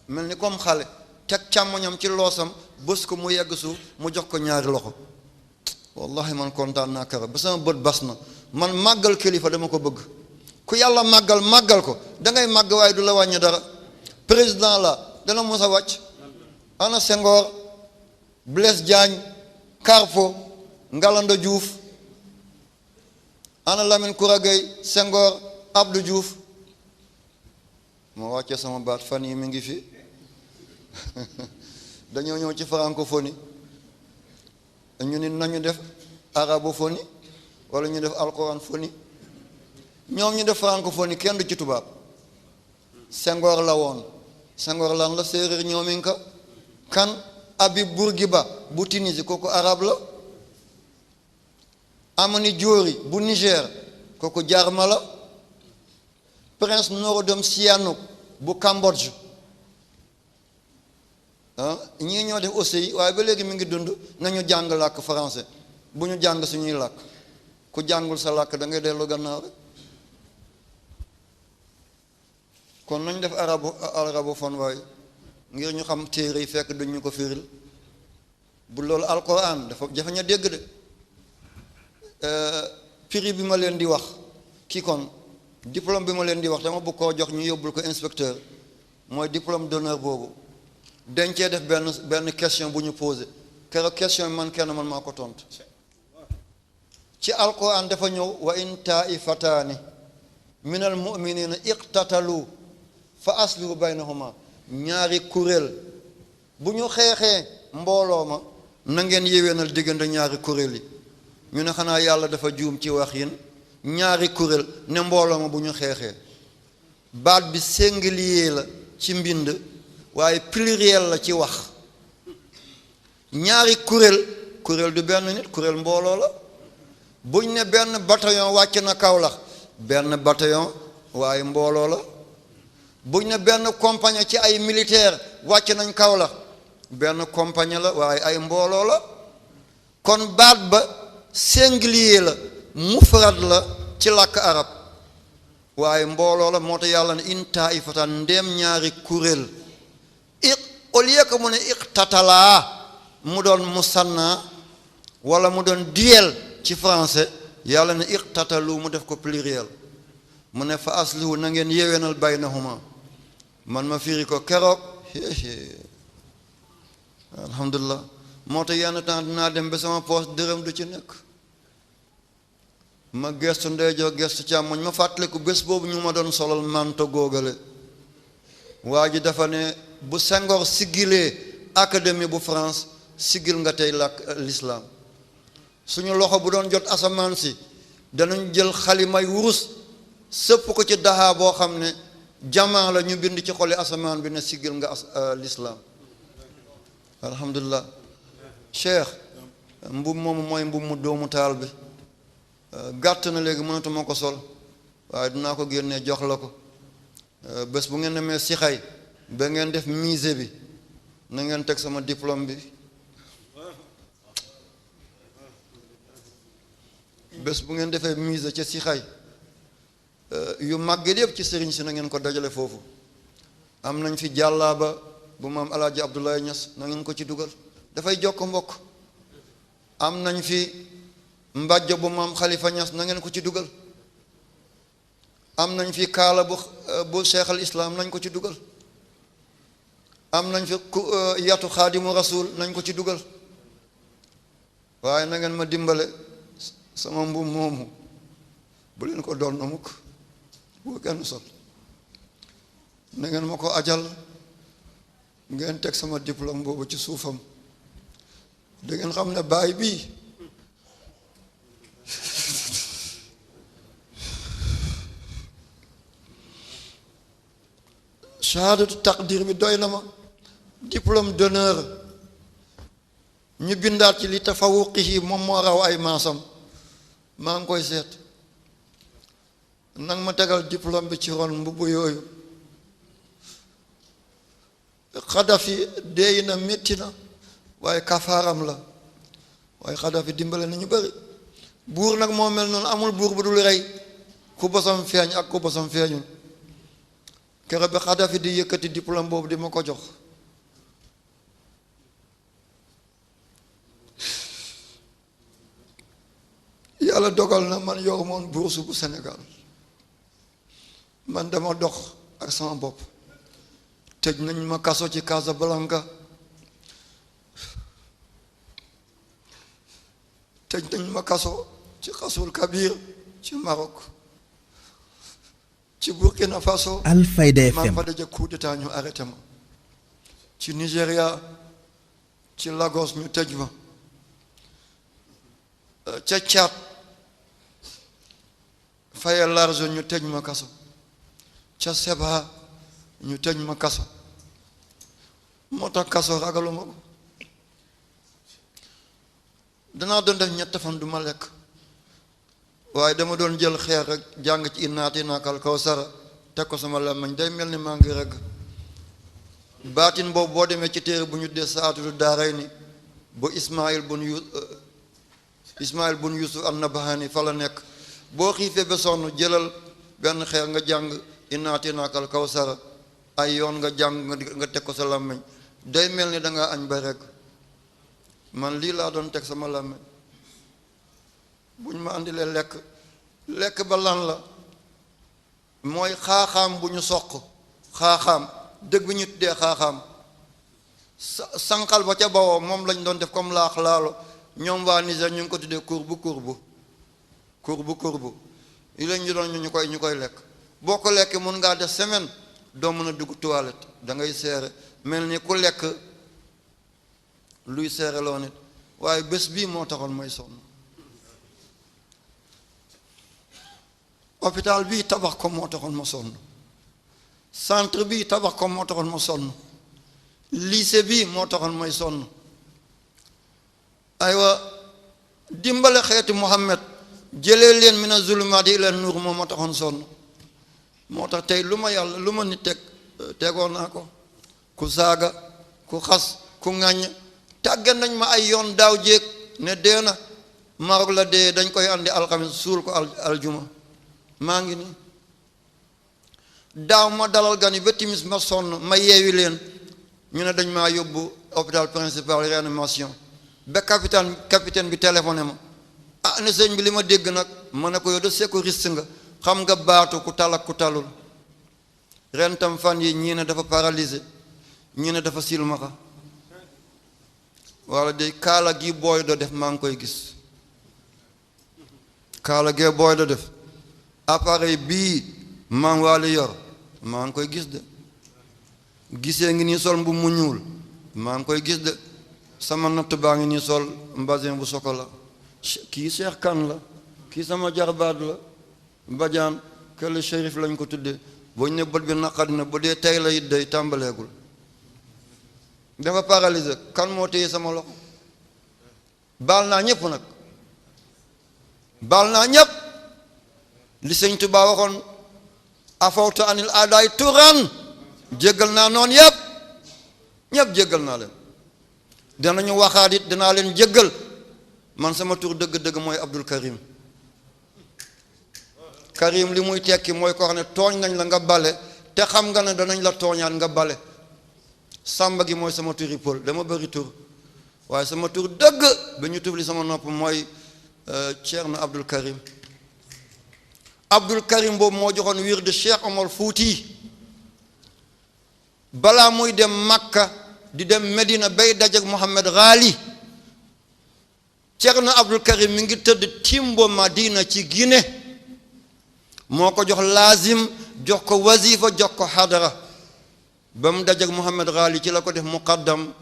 mel ni comme xale teg càmmoñam ci loosam bës ko mu yegg suuf mu jox ko ñaari loxo wallahi man kontaan naa kara ba sama bët bas na man màggal kilifa dama ko bëgg ku yàlla màggal ko dangay màgg waaye du la wàññi dara président la dana mos a wàcc ana Senghor Blaise Diagne Carpot Ngalanda Diouf ana Lamine Koura Gueye Senghor Abdou Diouf moo wàccee sama baat fan yi mi ngi fi dañoo ñëw ci francophonie ñu ni nañu def arabophonie wala ñu def alcorane ñoom ñu def francophonie kenn du ci tubaab Senghor la woon Senghor lan la séeréer ñoomin ka kan Habib Bourguiba bu Tunisie kooku arabe la Amani Diori bu Niger kooku jaarma la Prince Norodom Sihanouk bu Cambodge ñii ñoo def aussi waaye ba léegi mi ngi dund nañu jàng làkk français bu ñu jàng suñuy làkk ku jàngul sa làkk da ngay dellu gannaaw rek kon nañ def arabophone waaye ngir ñu xam téere yi fekk duñ ñu ko firil bu loolu alquran dafa jafe ña dégg de prix bi ma leen di wax kii kon diplôme bi ma leen di wax dama bëgg koo jox ñu yóbbul ko inspecteur mooy diplôme d'honneur boobu dañ cee def benn question bu ñu posé keroog question bi man kenn man maa ko tontu ci alquran dafa ñëw wa in taifataani min al muminina iqtatalu fa aslihu baynahuma ñaari kuréel bu ñu xeexee mbooloo ma na ngeen yéwénal diggante ñaari kuréel yi ñu ne xanaa yàlla dafa juum ci wax yin ñaari kuréel ne mbooloo ma bu ñu xeexee baat bi singulier la ci mbind waaye pluriel la ci wax ñaari kuréel du benn nit kuréel mbooloo la buñ ne benn bataillon wàcc na Kaolack benn bataillon waaye mbooloo la. buñ ne benn compagnie ci ay militaire wàcc nañ Kaolack benn compagnie la waaye ay mbooloo la. kon baat ba singulier la mufrad la ci làkk arab waaye mbooloo la moo tax yàlla ne in taifatan ndéem ñaari kuréel au lieu que mu ne iqtatalaa mu doon musanna wala mu doon duel ci français yàlla ne iqtatalu mu def ko pluriel mu ne fa aslihu na ngeen yéwénal baynahuma man ma firi ko keroog alhamdulilah moo tax yenn temps dinaa dem ba sama poos dërëm du ci nekk ma gestu ndeyjoor gestu càmmoñ ma fàttaliku bés boobu ñu ma doon solal manto góogale waa ji dafa ne bu Senghor siggilee académie bu France siggil nga tey làkk l'islam suñu loxo bu doon jot asamaan si danañ jël xalimay wurus sëpp ko ci daxaa boo xam ne jamaa la ñu bind ci xoli asamaan bi ne siggil nga l'islam alhamdulilah cheikh mbub moomu mooy mbub mu doomu taal bi gàtt na léegi mënatuma ko sol waaye dinaa ko génnee jox la ko bés bu ngeen demee si xay ba ngeen def musée bi na ngeen teg sama diplôme bi bés bu ngeen defee musée ca si xay yu màgget yëpp ci sëriñ si na ngeen ko dajale foofu am nañ fi jàllaaba bu maam alaaji Abdoulaye Niass na ngeen ko ci dugal dafay jokk mbokk am nañ fi mbàjjo bu maam Khalifa Niass na ngeen ko ci dugal am nañ fi kaala bu cheikh al islam nañ ko ci dugal am nañ fi yatu xaadimu rasul nañ ko ci dugal waaye na ngeen ma dimbale sama mbub moomu bu leen ko doon na mukk bu kenn sol na ngeen ma ko ajal ngeen teg sama diplôme boobu ci suufam da ngeen xam ne baay bii shahadatu taqdir bi doy na ma diplôme d'honneur ñu bindaat ci li tafawuqihi moom moo raw ay maasam maa ngi koy seet nang ma tegal diplôme bi ci ron mbubb yooyu Xadafi deey na métti na waaye kafaaram la waaye Xadafi dimbale na ñu bari buur nag moo mel noonu amul buur bu dul rey ku bosam feeñ ak ku bosam feeñul keroog bi Xadafi di yëkkati diplôme boobu di ma ko jox yàlla dogal na man yow moon bourse bu Sénégal man dama dox ak sama bopp tëj nañ ma kaso ci Casablanca tëj nañ ma kaso ci Xasul Kabir ci Maroc ci Burkina Faso Alfayda FM maa fa daje coup d'état ñu arrêté ma ci Nigéria ci Lagos ñu tëj ma ca Tchad Faye Large ñu tëj ma kaso ca Seba ñu tëj ma kaso moo tax kaso ragaluma ko danaa doon def ñett fan du ma lekk waaye dama doon jël xeer rek jàng ci innaati naakal kawsara teg ko sama làmmiñ day mel ni maa ngi regg baatin boobu boo demee ci téere bu ñu dee Saadatu Daarayni bu Ismaïl bun Yusuf an-Nabahani fa la nekk boo xiifee ba sonn jëlal benn xeer nga jàng innaati naakal kawsara ay yoon nga jàng nga teg ko sa làmmiñ day mel ni danga añ ba regg man lii laa doon teg sama làmmiñ buñ ma andilee lekk ba lan la mooy xaaxaam bu ñu soq xaaxaam dëgg bi ñu tuddee xaaxaam sànqal ba ca bawoo moom lañ doon def comme laax laalo ñoom waa Niger ñu ngi ko tuddee kurbu yi lañ ñu doon ñu koy lekk boo ko lekkee mun ngaa def semaine doo mën a dugg toilette da ngay seere mel ni ku lekk luy seere loo nit waaye bés bii moo taxoon may sonn hôpital bii tabax ko moo taxoon ma sonn centre bii tabax ko moo taxoon ma sonn lycée bii moo taxoon may sonn aywa dimbale xeeti Muhammad jëlee leen mina zulumaati ila nuur moom moo taxoon sonn moo tax tey lu ma yàlla lu ma nit tegoon naa ko ku saaga ku xas ku ŋàññ tàggat nañ ma ay yoon daaw jéeg ne dee na Maroc la dee dañ koy andi alxamis suul ko aljuma maa ngi nii daaw ma dalal gan yi ba timis ma sonn ma yeewi leen ñu ne dañ maa yóbbu hôpital principal réanimation ba capitaine bi téléphoné ma ah ne sëñ bi li ma dégg nag ma ne ko yow de sécuriste nga xam nga baatu ku tal ak ku talul ren tam fan yi ñii ne dafa paralysé ñii ne dafa silmaxa wala de kaala gi booy do def maa ngi koy gis kaala gee booy do def appareil bii maam waali yor maa ngi koy gis de gisee ngi nii sol mbu mu ñuul maa ngi koy gis de sama natt baa ngi nii sol mbasin bu sokola kii Cheikh Kan la kii sama jarbaat la bajaan kële shérif lañ ko tuddee boo ñu ne bët bi naqari na ba dee tey la it day tàmbaleegul dafa paralysé kan moo téye sama loxo baal naa ñëpp nag baal naa ñëpp li sëñ Tuubaa waxoon afawta anil aadaay turan jéggal naa noonu yëpp ñëpp jéggal naa leen danañu waxaat it danaa leen jéggal man sama tur dëgg-dëgg mooy Abdul Karim Karim li muy tekki mooy ko xam ne tooñ nañ la nga bale te xam nga ne danañ la tooñaat nga bale sàmba gi mooy sama turi pël dama bëri tur waaye sama tur dëgg ba ñu tufli sama nopp mooy Ceerno Abdul Karim Abdul Karim boobu moo joxoon wird de Cheikh Omar Fouti balaa muy dem Makka di dem Medina bay dajak Mohammed Ghali Ceerno Abdul Karim mi ngi tëdd Timbo Madina ci Guinée moo ko jox laazim jox ko wazifa jox ko hadara ba mu dajak Mohammed Ghali ci la ko def muqaddam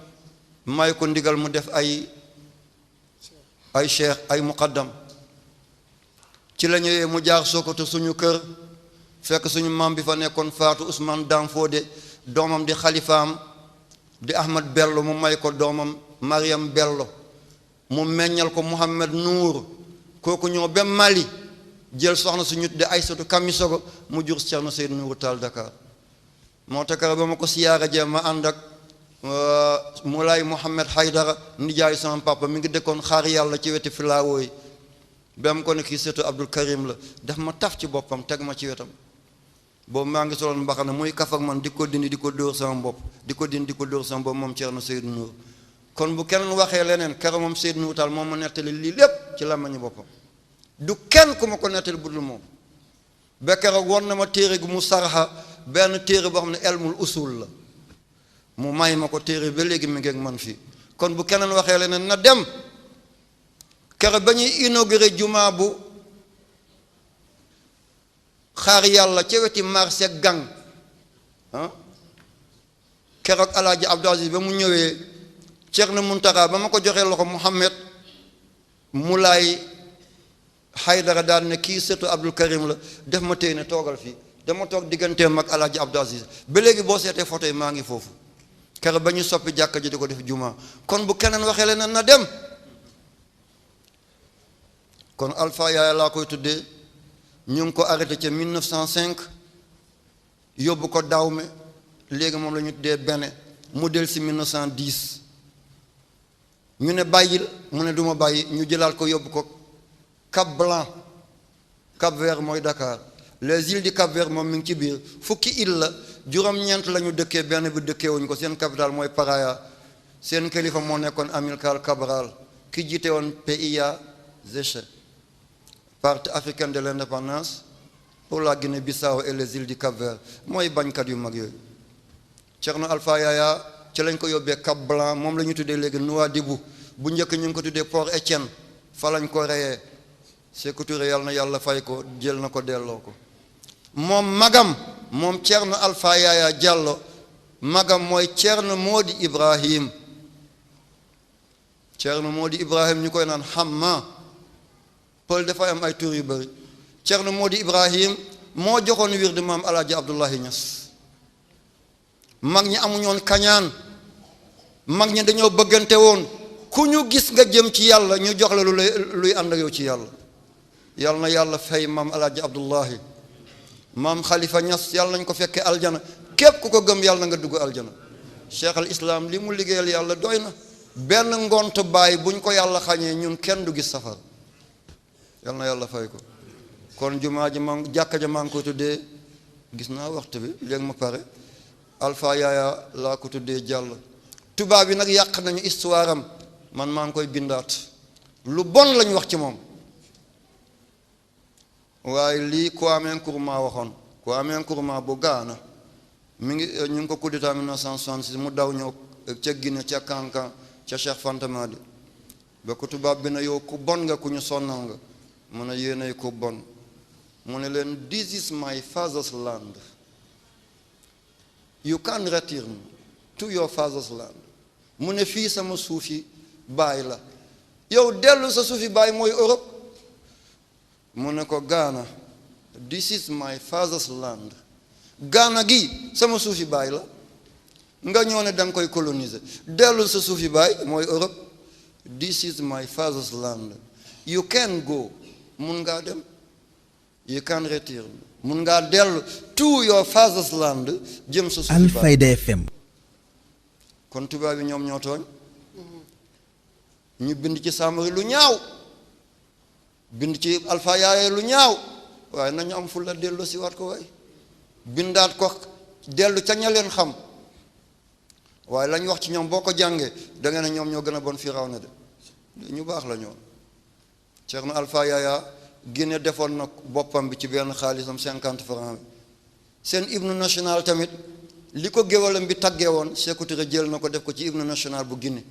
may ko ndigal mu def ay cheikh ay muqaddam ci la ñëwee mu jaar Sokoto suñu kër fekk suñu maam bi fa nekkoon faatu Ousmane Dam Fodé doomam di xalifaam di Ahmad Bello mu may ko doomam Mariam Bello mu meññal ko Mohamed Nour kooku ñëw ba Mali jël soxna suñu tudde Aysatu Kamisogo mu jur Ceerno Seydou Nourou Tall Dakar moo takkara ba ma ko siyaara jee ma ànd ak Moulay Mohamed Haydara nijaay sama papa mi ngi dëkkoon xaar yàlla ci weti filaawo yi ba mu ko ne kii seetu Abdul Karim la daf ma taf ci boppam teg ma ci wetam boobu maa ngi soloon mbaxana muy kaf ak man di ko dindi di ko dóor sama bopp di ko dindi di ko dóor sama bopp moom Ceerno Seydou Nourou kon bu kenn waxee leneen kero moom Seydou Nourou Tall moom ma nettali lii lépp ci làmmiñu boppam du kenn ku ma ko nettali budul moom ba keroog won na ma téere gu mu sarxa benn téere boo xam ne elmul usul la mu may ma ko téere ba léegi mi ngi ak man fii kon bu keneen waxee leneen na dem keroog ba ñuy inauguré jumaa bu xaar yàlla ca weti marché gang keroog alaaji Abdou Aziz ba mu ñëwee Ceerno Muntaxa ba ma ko joxee loxo Mouhamed Moulay Haydara daal ne kii sëtu Abdul Karim la def ma téye ne toogal fii dama toog digganteem ak alaaji Abdou Aziz ba léegi boo seetee photo yi maa ngi foofu keroog ba ñu soppi jàkka ji di ko def jumaa kon bu keneen waxee leneen na dem kon Alpha Yaaya laa koy tuddee ñu ngi ko arrêté ca 1905 yóbbu ko Dahomey léegi moom la ñu tuddee Bénin mu del si 1910 ñu ne bàyyil mu ne duma bàyyi ñu jëlaat ko yóbbu ko Cap Blanc Cap Vert mooy Dakar les îles du Cap Vert moom mi ngi ci biir fukki île la juróom-ñeent la ñu dëkkee benn bi dëkkee wuñ ko seen capital mooy Praia seen kilifa moo nekkoon Amilcar Cabral ki jiite woon PIA Zéché parti africain de l'indépendance pour la Guinée-Bissau et les îles du Cap Vert mooy bañkat yu mag yooyu Ceerno Alpha Yaaya ci lañ ko yóbbee Cap Blanc moom la ñu tuddee léegi Nouadhibou bu njëkk ñu ngi ko tuddee Port Étienne fa lañ ko reyee Sékou Touré yàlla na yàlla fay ko jël na ko delloo ko moom magam moom Ceerno Alpha Yaaya Diallo magam mooy Ceerno Modi Ibrahim Ceerno Modi Ibrahim ñu koy naan Hamma pël dafay am ay tur yu bëri Ceerno Modi Ibrahim moo joxoon wirdu maam Alaaji Abdullahi Ñas mag ñi amuñoon kañaan mag ñi dañoo bëggante woon ku ñu gis nga jëm ci yàlla ñu jox la luy ànd ak yow ci yàlla yal na yàlla fay maam alaaji Abdullahi maam Khalifa Niass yàlla nañ ko fekkee aljana képp ku ko gëm yàlla na nga dugg aljana cheikh al islam li mu liggéeyal yàlla doy na benn ngont bàyyi buñ ko yàlla xañee ñun kenn du gis safar yal na yàlla fay ko kon jumaa ji maa jàkka ja maa ngi ko tuddee gis naa waxtu bi léegi ma pare Alpha Yaya laa ko tuddee jàll tubaab yi nag yàq nañu histoire am man maa ngi koy bindaat lu bon lañu wax ci moom waaye lii Kwame Nkrumah waxoon Kwame Nkrumah bu Gaana mi ngi ñu ngi ko coup d'état 1966 mu daw ñëw ca Guinée ca Kankan ca Cheikh Fanta Madi ba ko tubaab bi na yow ku bon nga ku ñu sonnal nga mu ne yéenay ku bon mu ne leen this is my father's land you can return to your father's land mu ne fii sama suufi baay la yow dellu sa suufi baay mooy Europe mu ne ko Ghana this is my father's land Ghana gi sama suufi baay la nga ñëw ne da nga koy coloniser dellu sa suufi baay mooy Europe this is my father's land you can go mun ngaa dem you can return mun ngaa dellu to your father's land jëm sa suufi baay Alfayda FM. kon tubaab yi ñoom ñoo tooñ ñu bind ci Samori lu ñaaw bind ci Alpha Yaya lu ñaaw waaye nañu am fulla dellu si waat ko waay bindaat ko dellu ca ña leen xam waaye lañ wax ci ñoom boo ko jàngee da nga ne ñoom ñoo gën a bon Firawna de ñu baax la ñoom Ceerno Alpha Yaya Guinée defoon na boppam bi ci benn xaalisam 50 francs bi seen hymne national tamit li ko géwalam bi taggee woon Sékou Touré jël na ko def ko ci hymne national bu Guinée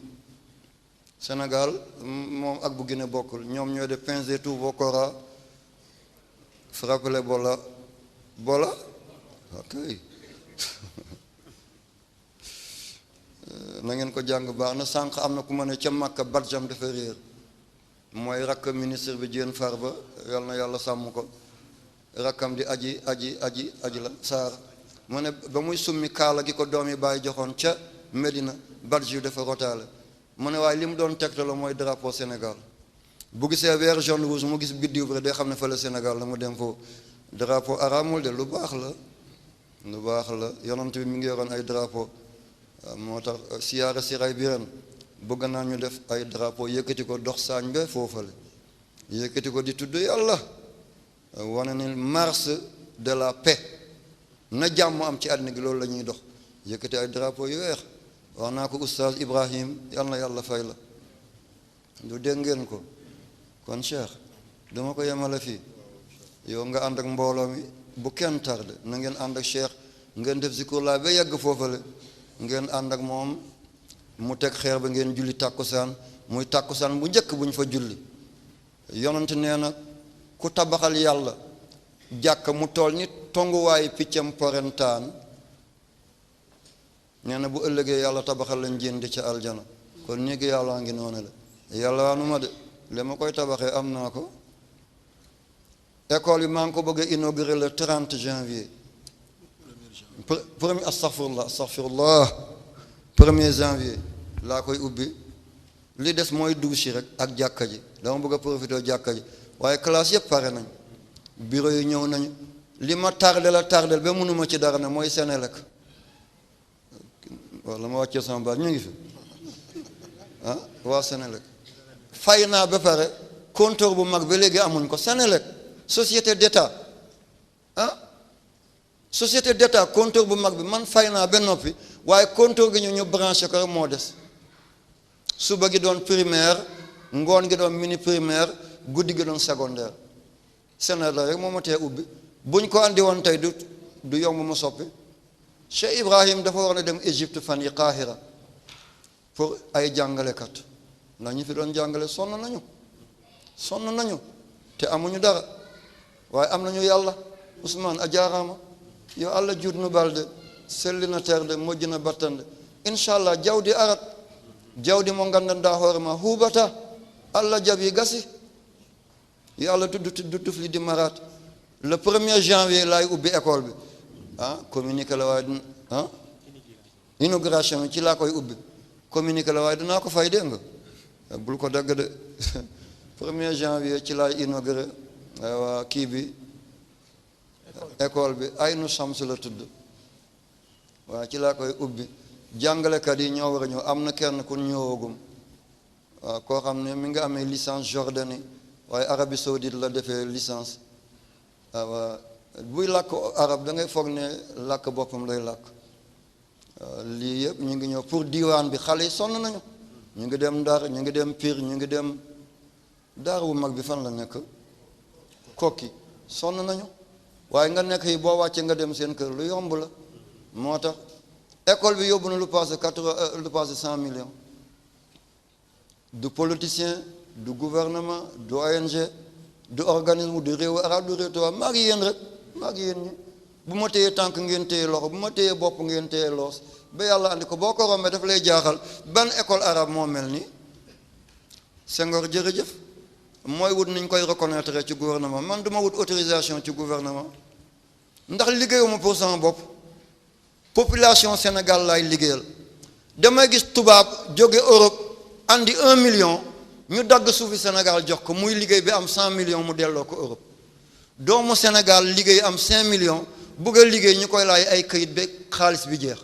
Sénégal moom ak bu Guinée bokkul ñoom ñooy de pinze tout bokora frappele bola ok na ngeen ko jàng baax na sànq am na ku ma ne ca Makka badjam dafa réer mooy rakk ministre bi Diène Farba yal na yàlla sàmm ko rakkam di aji la saar mu ne ba muy summi kaala gi ko doom yi bàyyi joxoon ca Medina badji dafa rotaale mu ne waaye li mu doon tegtaloo mooy drapeau Sénégal bu gisee vert jaune rouge mu gis biddiw bi day xam ne fa la Sénégal la mu dem foofu drapeau araamul de lu baax la yonent bi mi ngi yoroon ay drapeau moo tax siyaara si ray bi ren bëgg naa ñu def ay drapeau yëkkati ko dox saañ ba foofale yëkkati ko di tudd yàlla wane ni mars de la paix na jàmm am ci àddina gi loolu la ñuy dox yëkkati ay drapeau yu weex wax naa ko oustaz Ibrahim yal na yàlla fay la du dégg ngeen ko kon Cheikh dama ko yemale fii yow nga ànd ak mbooloo mi bu kenn tardé na ngeen ànd ak Cheikh ngeen def zikur laa ba yegg foofale ngeen ànd ak moom mu teg xeer ba ngeen julli tàkkusaan muy tàkkusaan bu njëkk bu ñu fa julli yonent nee na ku tabaxal yàlla jàkk mu tool ni tonguwaayu piccam porentaan nee na bu ëllëgee yàlla tabaxal lañ jëndi ca aljana kon néegi yàllaa ngi noonu la yàlla waanuma de li ma koy tabaxee am naa ko école yi maa ngi ko bëgg a inauguré le 30 janvier premier astaghfirullah 1er janvier laa koy ubbi li des mooy douche rek ak jàkka ji dama bëgg a profité jàkka ji waaye classe yëpp pare nañ bureau yi ñëw nañu li ma tardel ba mënuma ci dara ne mooy Senelec wala ma wàccee sama baat ñu ngi fi waa Senelec fay naa ba pare compteur bu mag ba léegi amuñ ko Senelec société d'état société d'état compteur bu mag bi man fay naa ba noppi waaye compteur gi ñu branché ko rek moo des suba gi doon primaire ngoon gi doon mini primaire guddi gi doon secondaire Senelec rek moo ma tee ubbi buñ ko andi woon tey du yomb ma soppi Cheikh Ibrahim dafa war a dem Égypte fan yi Qahira pour ay jàngalekat ndax ñi fi doon jàngale sonn nañu te amuñu dara waaye am nañu yàlla Ousmane a jaaraama yo Allah juutnu balde sellina terde moƴƴina battande inchallah jawdi arat jawdi mo gandanɗa hoore ma huuɓata Allah jaɓi gasi yo Allah tuddu tuflidi marat le 1er janvier lay ubbi école bi communiqué la waaye inauguration ci laa koy ubbi communiqué la waaye dinaa ko fay dégg nga bul ko dagg de 1er janvier ci laay inauguré waa kii bi école bi Aynu Shams la tudd waaw ci laa koy ubbi jàngalekat yi ñoo war a ñëw am na kenn ku ñëwagum waaw koo xam ne mi nga amee licence Jordanie waaye Arabie Saoudite la defee licence waaw buy làkk arab da ngay foog ne làkk boppam lay làkk lii yëpp ñu ngi ñëw pour diwaan bi xale yi sonn nañu ñu ngi dem Ndar ñu ngi dem Pire ñu ngi dem daar bu mag bi fan la nekk kokki sonn nañu waaye nga nekk yi boo wàccee nga dem seen kër lu yomb la moo tax école bi yóbbu na lu passé 100 millions du politicien du gouvernement du ONG du organisme du réewu arab du réew tubaab maa ngi yéen rek maa ngi yéen ñi bu ma téyee tànk ngeen téye loxo bu ma téyee bopp ngeen téye loos ba yàlla andi ko boo ko rombee daf lay jaaxal ban école arabe moo mel ni Senghor jërëjëf mooy wut niñ koy reconnaître ci gouvernement man duma wut autorisation ci gouvernement ndax liggéeyuma pour sama bopp population Sénégal laay liggéeyal damay gis tubaab jóge Europe andi 1 million ñu dagg suufi Sénégal jox ko muy liggéey bi am 100 millions mu delloo ko Europe doomu Sénégal liggéey am 5 millions bëgg a liggéey ñu koy laaj ay kayit ba xaalis bi jeex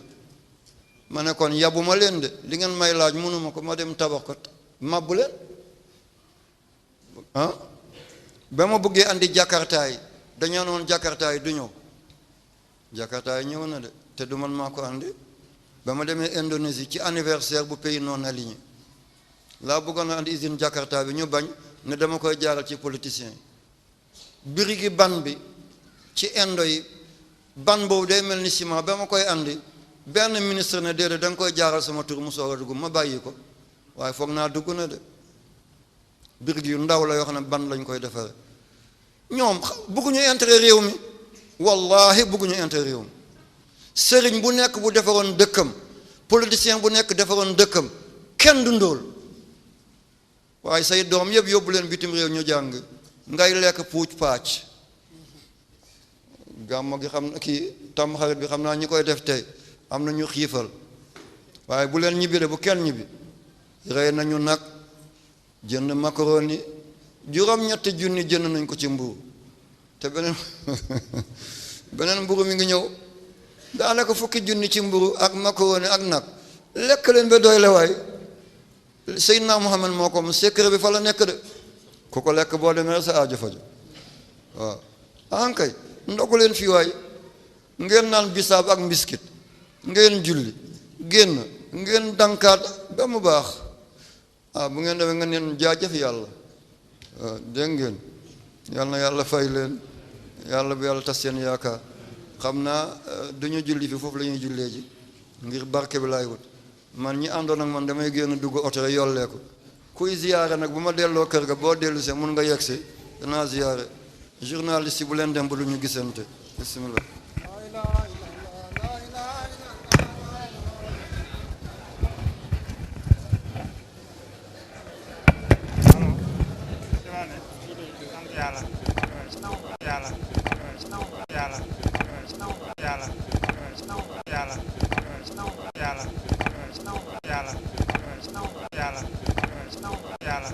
ma ne kon yabuma leen de li ngeen may laaj mënuma ko ma dem tabax ko mabbu leen ah ba ma bëggee andi jakarta yi dañoo noon jakarta yi du ñëw jakarta yi ñëw na de te du man maa ko andi ba ma demee Indonésie ci anniversaire bu pays non aligné laa bëggoon a andi usine jakarta bi ñu bañ ne dama koy jaaral ci politiciens yi birigi ban bi ci indo yi ban boobu day mel ni ciment ba ma koy andi benn ministre ne déedéet da nga koy jaaral sama tur mu soog a dugg ma bàyyi ko waaye foog naa dugg na de birig yu ndaw la yoo xam ne ban lañ koy defaree ñoom bëgguñu intérêt réew mi wallahi bëgguñu intérêt réew mi sëriñ bu nekk bu defaroon dëkkam politicien bu nekk defaroon dëkkam kenn du ndóol waaye say doom yëpp yóbbu leen bitim réew ñu jàng ngay lekk puuc paac gàmmo gi xam na kii tam xarit bi xam naa ñi koy def tey am na ñu xiifal waaye bu leen ñibbi de bu kenn ñibbi rey nañu nag jënd macaroni juróom-ñetti junni jënd nañ ko ci mburu te beneen beneen mburu mi ngi ñëw daanaka fukki junni ci mburu ak macaroni ak nag lekk leen ba doy la waay Seydina Muhammad moo ko mu secret bi fa la nekk de ku ko lekk boo demee sa aajo faju waaw ankay ndogu leen fii waay ngeen naan bisaab ak mbiskit ngeen julli génn ngeen dankaat ba mu baax bu ngeen demee nga neen jaajëf yàlla dégg ngeen yàlla na yàlla fay leen yàlla bu yàlla tas seen yaakaar xam naa duñu julli fi foofu la ñuy jullee ji ngir barke bi laay wut man ñi àndoon ak man damay génn dugg oto rek yollee ko kuy ziyaare nag bu ma delloo kër ga boo dellu see mun nga yegg si danaa ziyaare journaliste yi bu leen dem ba du ñu gisante bismillah yàlla